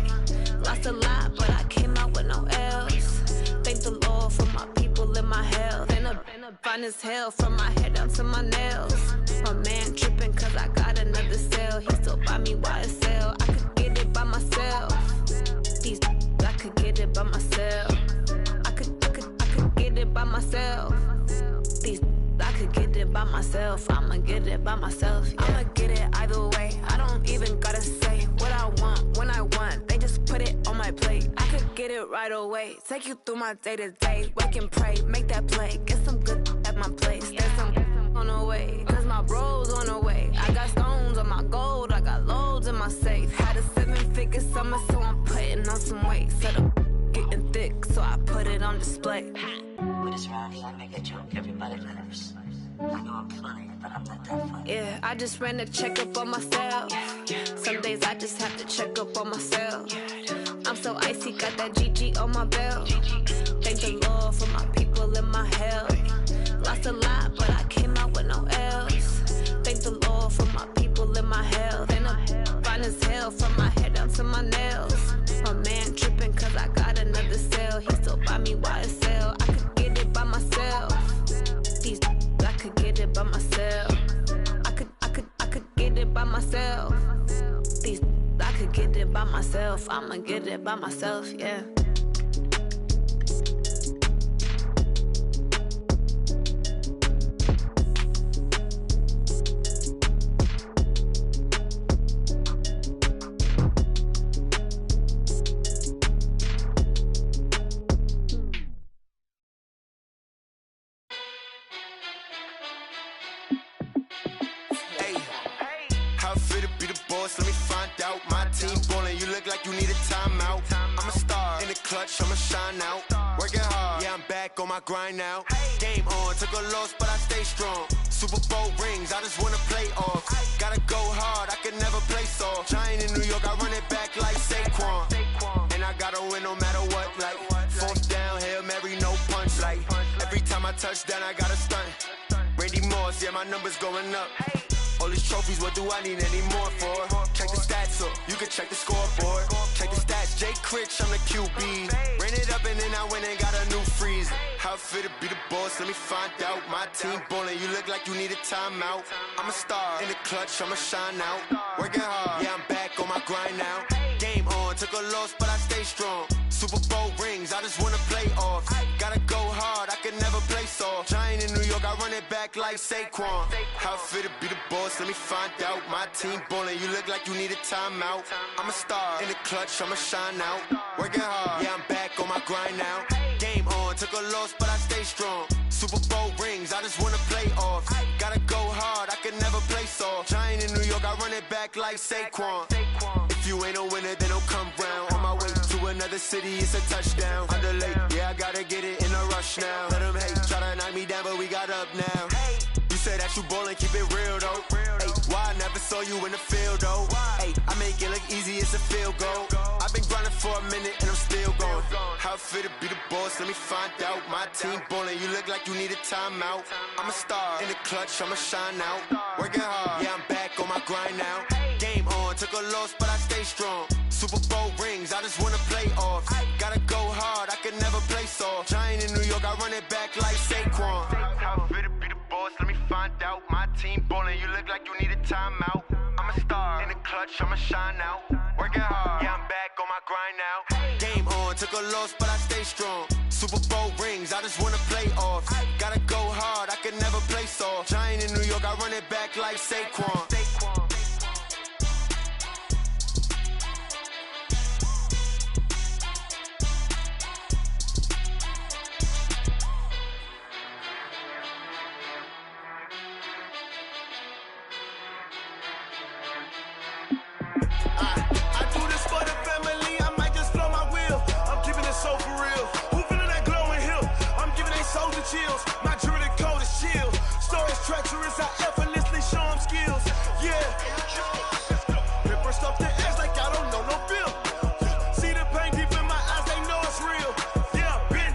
Lost a lot, but I came out with no else. Thank the Lord for my people in my health. And I'm fine as hell from my head down to my nails. My man tripping cause I got another cell. He still buy me YSL. I could get it by myself. These I could get it by myself. I could get it by myself. These I could get it by myself. I'ma get it by myself. Yeah. I'ma get it either way. I don't even gotta say what I want when I want. They just put it on my plate. I could get it right away. Take you through my day to day. Wake and pray, make that play. Get some good at my place. There's some on the way. Cause my bro's on the way. I got stones on my gold. I got loads in my safe. Had a 7-figure summer, so I'm putting on some weight. Set up getting thick, so I put it on display. With this round here, I make a joke, everybody laughs. I know I'm funny, but I'm not that funny. Yeah, I just ran a checkup on myself. Some days I just have to check up on myself. I'm so icy, got that GG on my belt. Thank the Lord for my people in my health. Lost a lot, but I came out with no else. Thank the Lord for my people in my health. And I'm fine as hell from my head down to my nails. My man tripping cause I got another cell. He still buy me YSL. I could get it by myself. These I could get it by myself. I could get it by myself. These I could get it by myself. I'ma get it by myself, yeah. Let me find out. My team ballin', you look like you need a timeout. I'm a star in the clutch, I'ma shine out. Working hard, yeah, I'm back on my grind now. Game on, took a loss, but I stay strong. Super Bowl rings, I just wanna play off. Gotta go hard, I could never play soft. Giant in New York, I run it back like Saquon. And I gotta win no matter what, like fourth down, Hail Mary, no punch. Like every time I touch down, I gotta stunt. Randy Moss, yeah, my numbers going up. All these trophies, what do I need any more for? Check the stats up, you can check the scoreboard. Check the stats, Jake Critch, I'm the QB. Ran it up and then I went and got a new freeze. How it fit to be the boss, let me find out. My team ballin', you look like you need a timeout. I'm a star in the clutch, I'ma shine out. Working hard, yeah, I'm back on my grind now. Game on, took a loss, but I stay strong. Super Bowl rings, I just wanna play off. Gotta go hard, I could never play soft. Giant in New York, I run it back like Saquon. How it fit to be the boss, let me find out. My team ballin', you look like you need a timeout. I'm a star in the clutch, I'ma shine out. Working hard, yeah, I'm back on my grind now. Game on, took a loss, but I stay strong. Super Bowl rings, I just wanna play off. Gotta go hard, I could never play soft. Giant in New York, I run it back like Saquon. If you ain't a winner, then don't come round. On my way to another city, it's a touchdown. Underlay, yeah, I gotta get it in a rush now. Let them hate, try to knock me down, but we got up now. You say that you ballin', keep it real though. Hey, why I never saw you in the field though? Hey, I make it look easy, it's a field goal. I've been grinding for a minute and I'm still going. How it fit to be the boss, let me find out. My team ballin', you look like you need a timeout. I'm a star in the clutch, I'ma shine out. Working hard, yeah, I'm back on my grind now. Game on, took a loss, but I stay strong. Super Bowl rings, I just wanna play off. Gotta go hard, I could never play soft. Giant in New York, I run it back like Saquon. How it fit to be the boss, let me find out. My team ballin', you look like you need a timeout. I'm a star in the clutch, I'ma shine out. Working hard, yeah, I'm back on my grind now. Game on, took a loss, but I stay strong. Super Bowl rings, I just wanna play off. Gotta go hard, I could never play soft. Giant in New York, I run it back like Saquon. I do this for the family, I might just blow my wheel. I'm keeping it so for real. Who feeling that glowing hill? I'm giving they soldier chills. My jewelry coat is chill. Stories treacherous, I effortlessly show them skills. Yeah. Pepper stuff the ass like I don't know no feel. See the pain deep in my eyes, they know it's real. Yeah, bitch.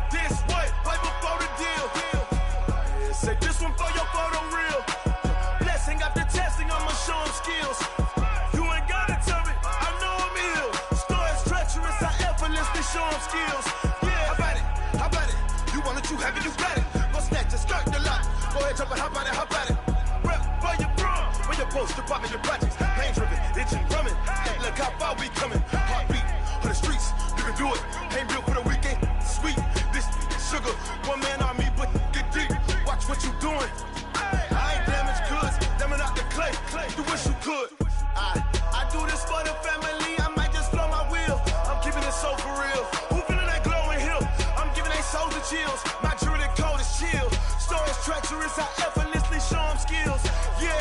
skills. Yeah, how about it? How about it? You want it, you have it, you got it. Go snatch it, skirt the lot. Go ahead, jump it, how about it? How about it? Rep for your bro, when you're supposed to pop in your projects. Pain driven, itching, drumming. Hey, look how far we coming. Heartbeat for the streets, you can do it. Ain't built for the weekend. Sweet, this sugar, one man army, but get deep. Watch what you doing. I ain't damaged goods, damn it out the clay. You wish you could. I do this for the family. I might just blow my wheel. I'm keeping it so for real. Who feeling that glowing hill? I'm giving they souls the chills. My jewelry code is chill. Stories treacherous, I effortlessly show them skills. Yeah.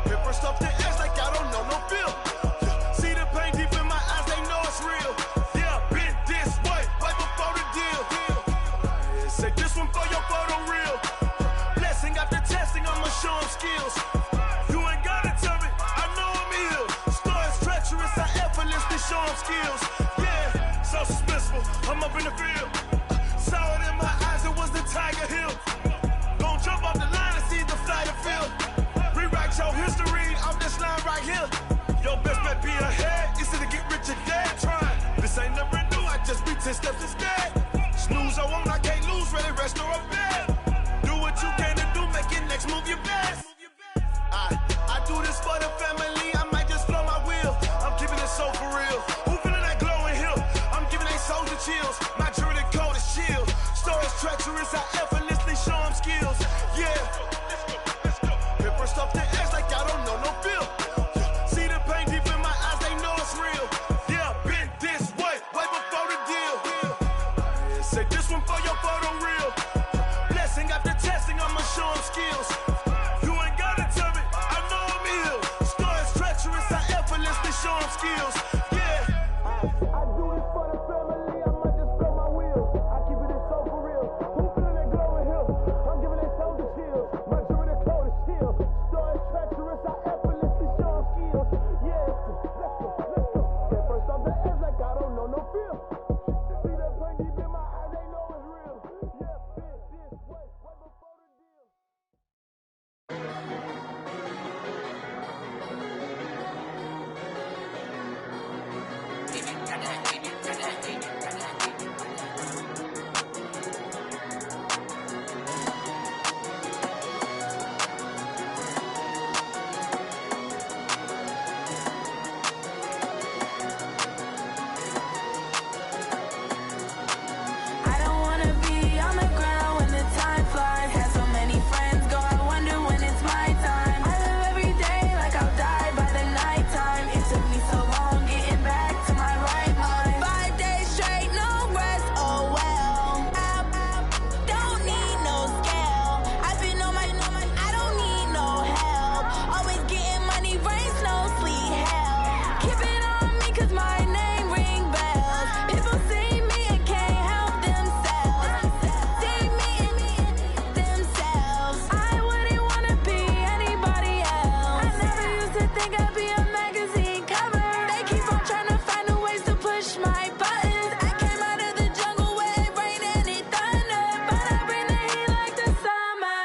Paper stuff the edge like I don't know no feel. See the pain deep in my eyes, they know it's real. Yeah, been this way, right before the deal. Say this one for your photo real. Blessing after testing, I'ma show them skills. You ain't gotta tell me, I know I'm ill. Stories treacherous, I effortlessly show them skills. Yeah, so suspenseful, I'm up in the field. Saw it in my eyes, it was the Tiger Hill. Gon' jump off the line and see the flight of field. Rewrite your history off this line right here. Your best bet be ahead, easy to get rich or dead trying. This ain't never new, I just be 10 steps instead. Snooze I won't, I can't lose, ready, rest or a bed. Do what you can to do, make your next move your best. I do this for the family, I might just blow my wheel. I'm keeping it so for real. Who feeling that glowing hill? I'm giving they souls the chills. My jewelry code is chill. Stories treacherous, I effortlessly show them skills. Yeah. Paper stuff the edge like I don't know no feel. See the pain deep in my eyes, they know it's real. Yeah, been this way, way before the deal. Say this one for your photo real. Blessing after testing, I'ma show them skills. You ain't gotta tell me, I know I'm ill. Stories treacherous, I effortlessly show them skills. Yeah. I do this for the family, I might just blow my wheel. I keep it so for real. Who feeling that glowing hill? I'm giving they souls the chills. My jewelry code is chill. Stories treacherous, I effortlessly show them skills. Yeah. Let's go. Get first off the edge like I don't know no feel. See that pain deep in my eyes, they know it's real. Yeah, been this way, way before the deal. I don't wanna be on the ground when the time flies. Had so many friends go, I wonder when it's my time. I live every day like I'll die by the nighttime. It took me so long getting back to my right mind. 5 days straight, no rest, oh well. Don't need no scale. I've been on my, I don't need no help. Always getting money, rain, snow, sleet, hell. Keep it on me 'cause my name ring bells. People see me and can't help themselves. See me and themselves. I wouldn't wanna be anybody else. I never used to think I'd be a magazine cover. They keep on trying to find new ways to push my buttons. I came out of the jungle where it rained and it thundered, but I bring the heat like the summer.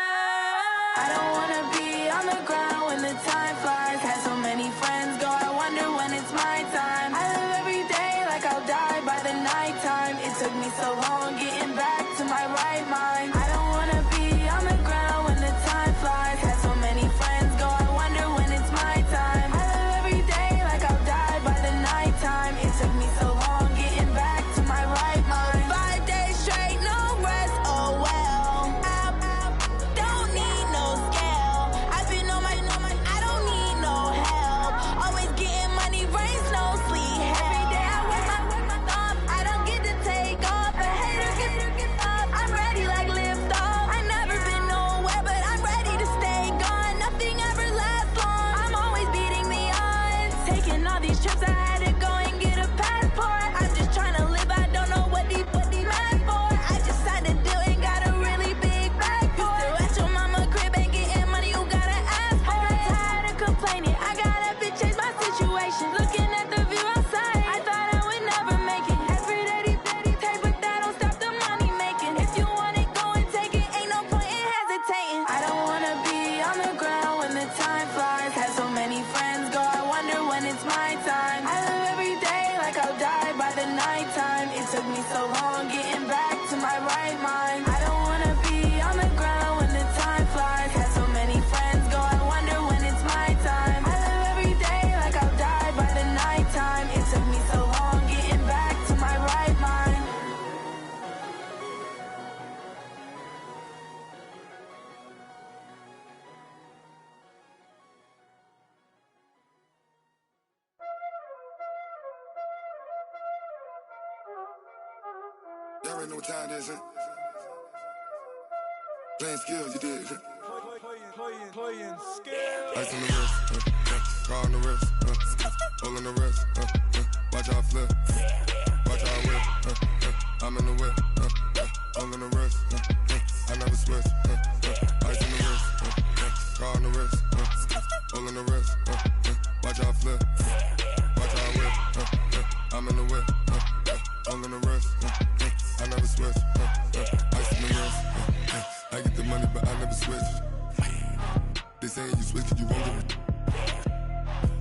I don't wanna be on the ground when the time flies. Had so many friends go, I wonder when it's my time. I live every day like I'll die by the nighttime. It took me so long getting back to my right mind. I don't wanna be on the ground when the time flies. Had so many friends go, I wonder when it's my time. I live every day like I'll die by the nighttime. It took me so long getting back to my right mind. 5 days straight, no rest, oh well. Don't need no scale. I've been on my, I don't need no help. Always getting money, rain, snow, sleet, hell. Every day I work my thumb. I don't get to take off. A hater get up. I'm ready like lift off. I never been nowhere, but I'm ready to stay gone. Nothing ever lasts long. I'm always beating the odds. Taking all these trips, I had to go and get a passport. I'm just trying to live, I don't know what they mad for. I just signed a deal and got a really big bag for it. Still at your mama crib and getting money, you gotta ask for it. I'm tired of complaining, I gotta change my situation. Looking at the view outside, I thought I would never make it. Every day they take, but that don't stop the money making. If you want it, go and take it, ain't no point in hesitating. I don't wanna be on the ground when the time flies. Had so many friends go, I wonder when it's my time. I live every day like I'll die by the nighttime. so long getting back to my right mind. I don't wanna be on the ground when the time flies. Had so many friends go, I wonder when it's my time. I live every day like I'll die by the nighttime. It took me so long getting back to my right mind. Y'all already know what time it is, huh? Playing skills, you did, huh? Playing skills. Ice on the wrist, car on the wrist, hole in the wrist, watch how I flip, watch how I whip, I'm in the whip, hole in the wrist, I never switch, ice on the wrist, car on the wrist, hole in the wrist, watch how I flip, watch how I whip, I'm in the whip, hole in the wrist, I never switch, ice on the wrist, I get the money but I never switch. They saying you switch, you won't get it.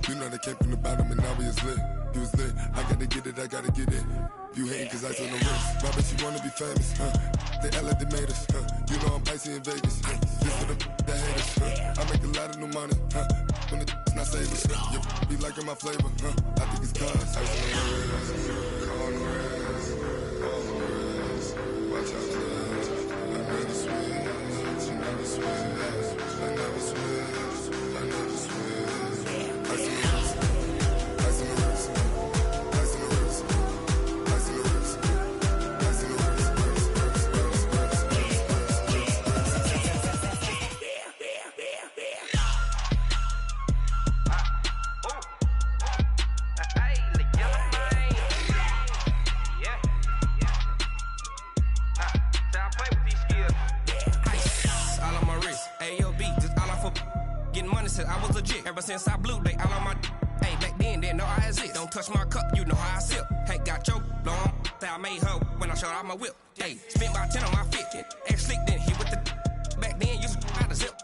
You know they came from the bottom and now we is lit. You was lit, I gotta get it, I gotta get it. You hating cause I on the wrist. My bitch, you wanna be famous, They Ella, they made us, You know I'm icy in Vegas, This for the haters, I make a lot of new money, When the not savers, You be liking my flavor, I think it's cause I on the wrist, on the wrist, on the wrist. Watch out, cuz I never switch, you never switch. I never switch, I never switch. Ice on the wrist, ice on the wrist, ice on the wrist, ice on the wrist, ice on the I was legit ever since I blew they all on my hey back then didn't know I exist. Don't touch my cup, you know how I sip. Hey, got your long that I made her when I showed out my whip. Hey, spent about 10 on my fit. Ex slick then hit with the back then used to out the zip.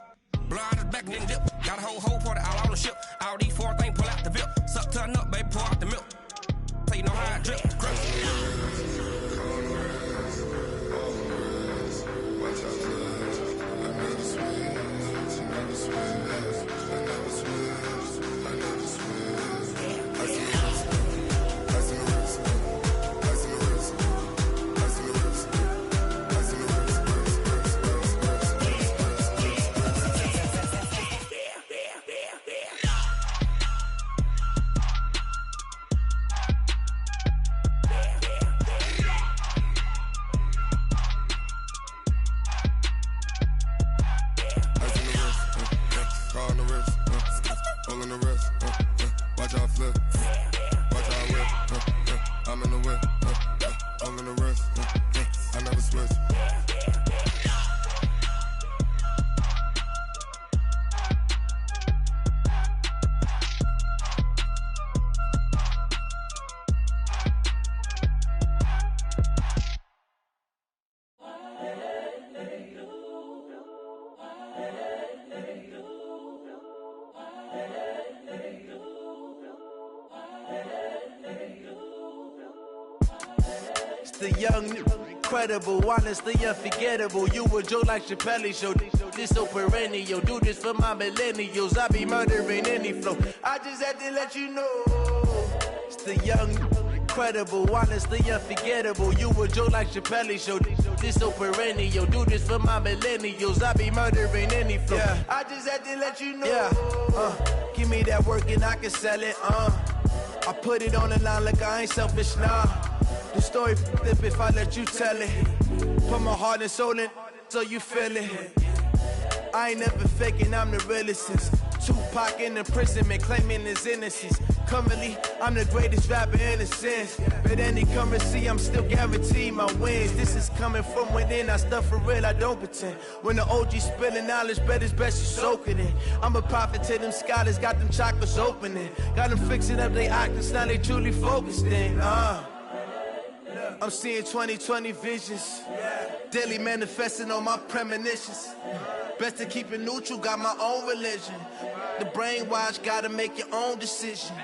Blow out his back and then dip. Got a whole party all on the ship. All these four things pull out the VIP. Suck to a nut, baby, pour out the milk. So you know how I drip. The young, incredible, honestly unforgettable. You a joke like Chappelle show. This so perennial. Do this for my millennials. I be murdering any flow. I just had to let you know. It's the young, incredible, honestly unforgettable. You a joke like Chappelle show. This so perennial. Do this for my millennials. I be murdering any flow. Yeah. I just had to let you know. Yeah. Give me that work and I can sell it. I put it on the line like I ain't selfish, nah. The story flip if I let you tell it. Put my heart and soul in so you feel it. I ain't never faking, I'm the realest since Tupac in imprisonment, claiming his innocence. Currently, I'm the greatest rapper in a sense. But any currency, I'm still guaranteed my wins. This is coming from within, I stuff for real, I don't pretend. When the OG spilling knowledge, bet it's best you soak it in. I'm a prophet to them scholars, got them chakras opening. Got them fixing up they octaves, now they truly focused in. I'm seeing 2020 visions, daily manifesting on my premonitions. Best to keep it neutral, got my own religion. The brainwash, gotta make your own decision.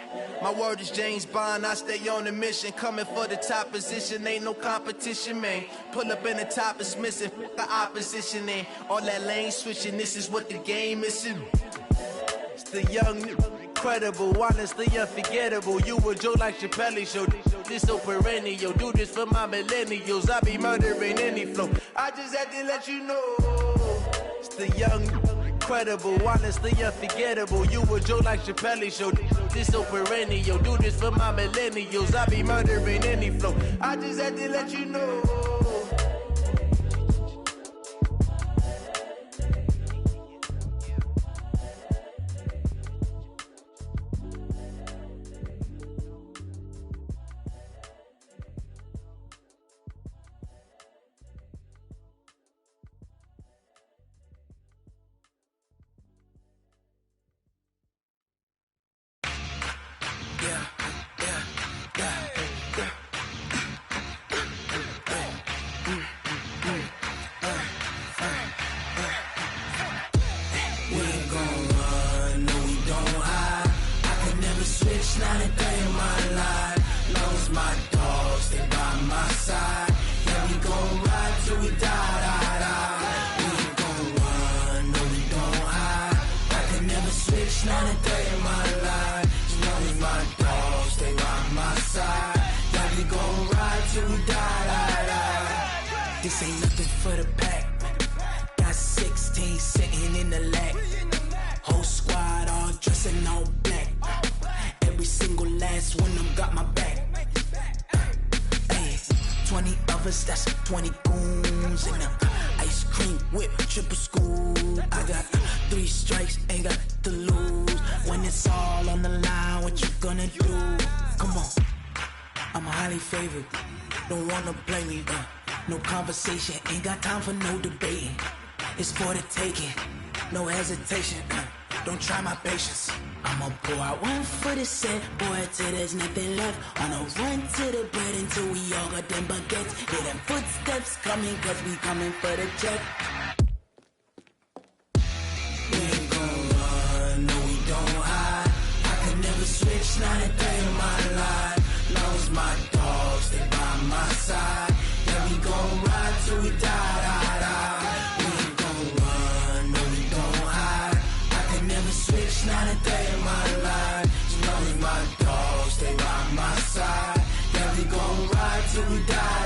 My word is James Bond, I stay on a mission. Coming for the top position, ain't no competition, man. Pull up in the top is missing, the opposition in. All that lane switching, this is what the game is. It's the young, incredible, honestly unforgettable. You a joke like Chappelle show. This so perennial, do this for my millennials. I be murdering any flow. I just had to let you know. It's the young, incredible, honestly unforgettable. You a joke like Chappelle show. This so perennial, do this for my millennials. I be murdering any flow. I just had to let you know. This ain't nothing for the pack. Got 16 sitting in the lap. Whole squad all dressing all black. Every single last one of them got my back. Hey, 20 of us, that's 20 goons in them. Ice cream whip, triple school. I got 3 strikes, ain't got to lose. When it's all on the line, what you gonna do? Come on, I'm highly favored. Don't wanna blame me, no conversation, ain't got time for no debating. It's for the taking, no hesitation. Don't try my patience. I'ma pour out one for the set, boy, till there's nothing left. On a run to the bread until we all got them baguettes. Hear them footsteps coming, cause we coming for the check. We ain't gon' run, no we don't hide. I could never switch, not a day in my life. Long as my dogs, they by my side. Yeah, we gon' ride till we die. We ain't gon' run, no we don't hide. I could never switch, not a day in my life. As long as my dogs, they by my side. Yeah, we gon' ride till we die.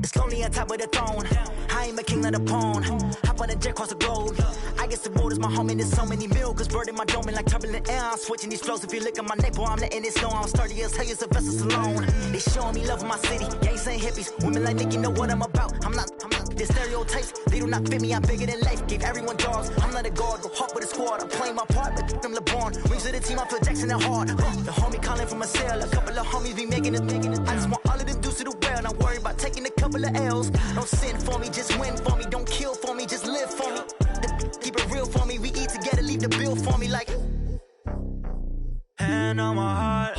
It's lonely on top of the throne. I ain't a king of the pawn. Hop on a jet across the globe. I guess the world is my home and there's so many miracles burning my dome and like turbulent air. I'm switching these flows. If you look at my neck, boy, I'm letting it snow. I'm sturdy as hell, it's a vessel alone. They showing me love in my city. Gangs ain't hippies. Women like Nicky know what I'm about. I'm not the stereotypes. They do not fit me. I'm bigger than life. Gave everyone dogs. I'm not a guard. Go hard with a squad. I'm playing my part, but them LeBron. Rings to the team. I feel Jackson and hard. The homie calling from a cell. A couple of homies be making it. I just want all of them dudes to the well. Not worry about taking a couple of L's. Don't sin for me, just win for me. Don't kill for me, just live for me. Keep it real for me. We eat together, leave the bill for me like. Hand on my heart,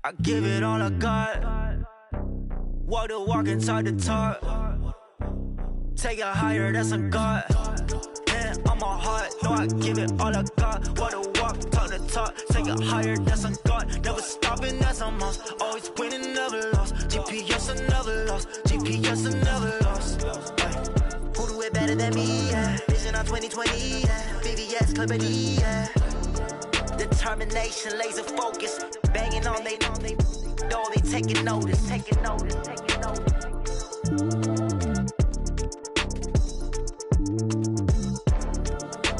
I give it all I got. Walk the walk and talk the talk. Take it higher, that's a God. Hand on my heart, no, I give it all I got. Walk the walk, talk the talk. Take it higher, that's a God. Never stopping, that's a must. Always winning, never lost. GPS, I never lost. GPS, I never lost. Who do it better than me? Yeah. Vision on 2020. Yeah. VVS, Clippity. Yeah. Determination, laser focus. Banging on they door, they taking notice. Taking notice. Taking notice.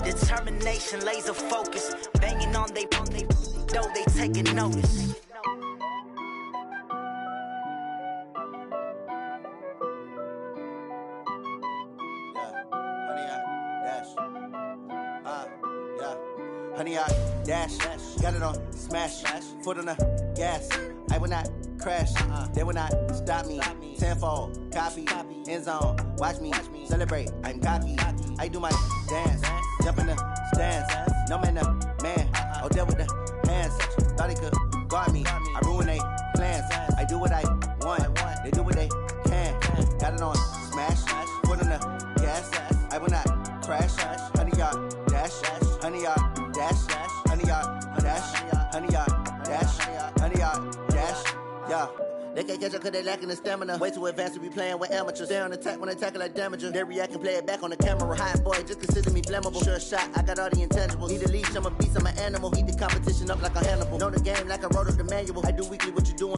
Determination, laser focus. Banging on they door, they taking notice. Honey, I dash, got it on smash, foot on the gas. I will not crash. They will not stop me. Tenfold, copy, end zone. Watch me celebrate. I'm cocky. I do my dance, jump in the stands. No man, man. Oh, deal with the hands. Thought he could guard me. I ruin they plans. I do what I want. They do what they can. Got it on smash. Put on the gas. I will not crash. 100-yard dash. 100-yard dash. 100-yard dash. 100-yard dash. 100-yard dash. Yeah. They can't catch up cause they lacking the stamina. Way too advanced to be playing with amateurs. Stay on attack when they tackle like damager. They react and play it back on the camera. Hot boy, just consider me flammable. Sure shot, I got all the intangibles. Need a leash, I'm a beast, I'm an animal. Heat the competition up like a Hannibal. Know the game like I wrote up the manual. I do weekly what you doing.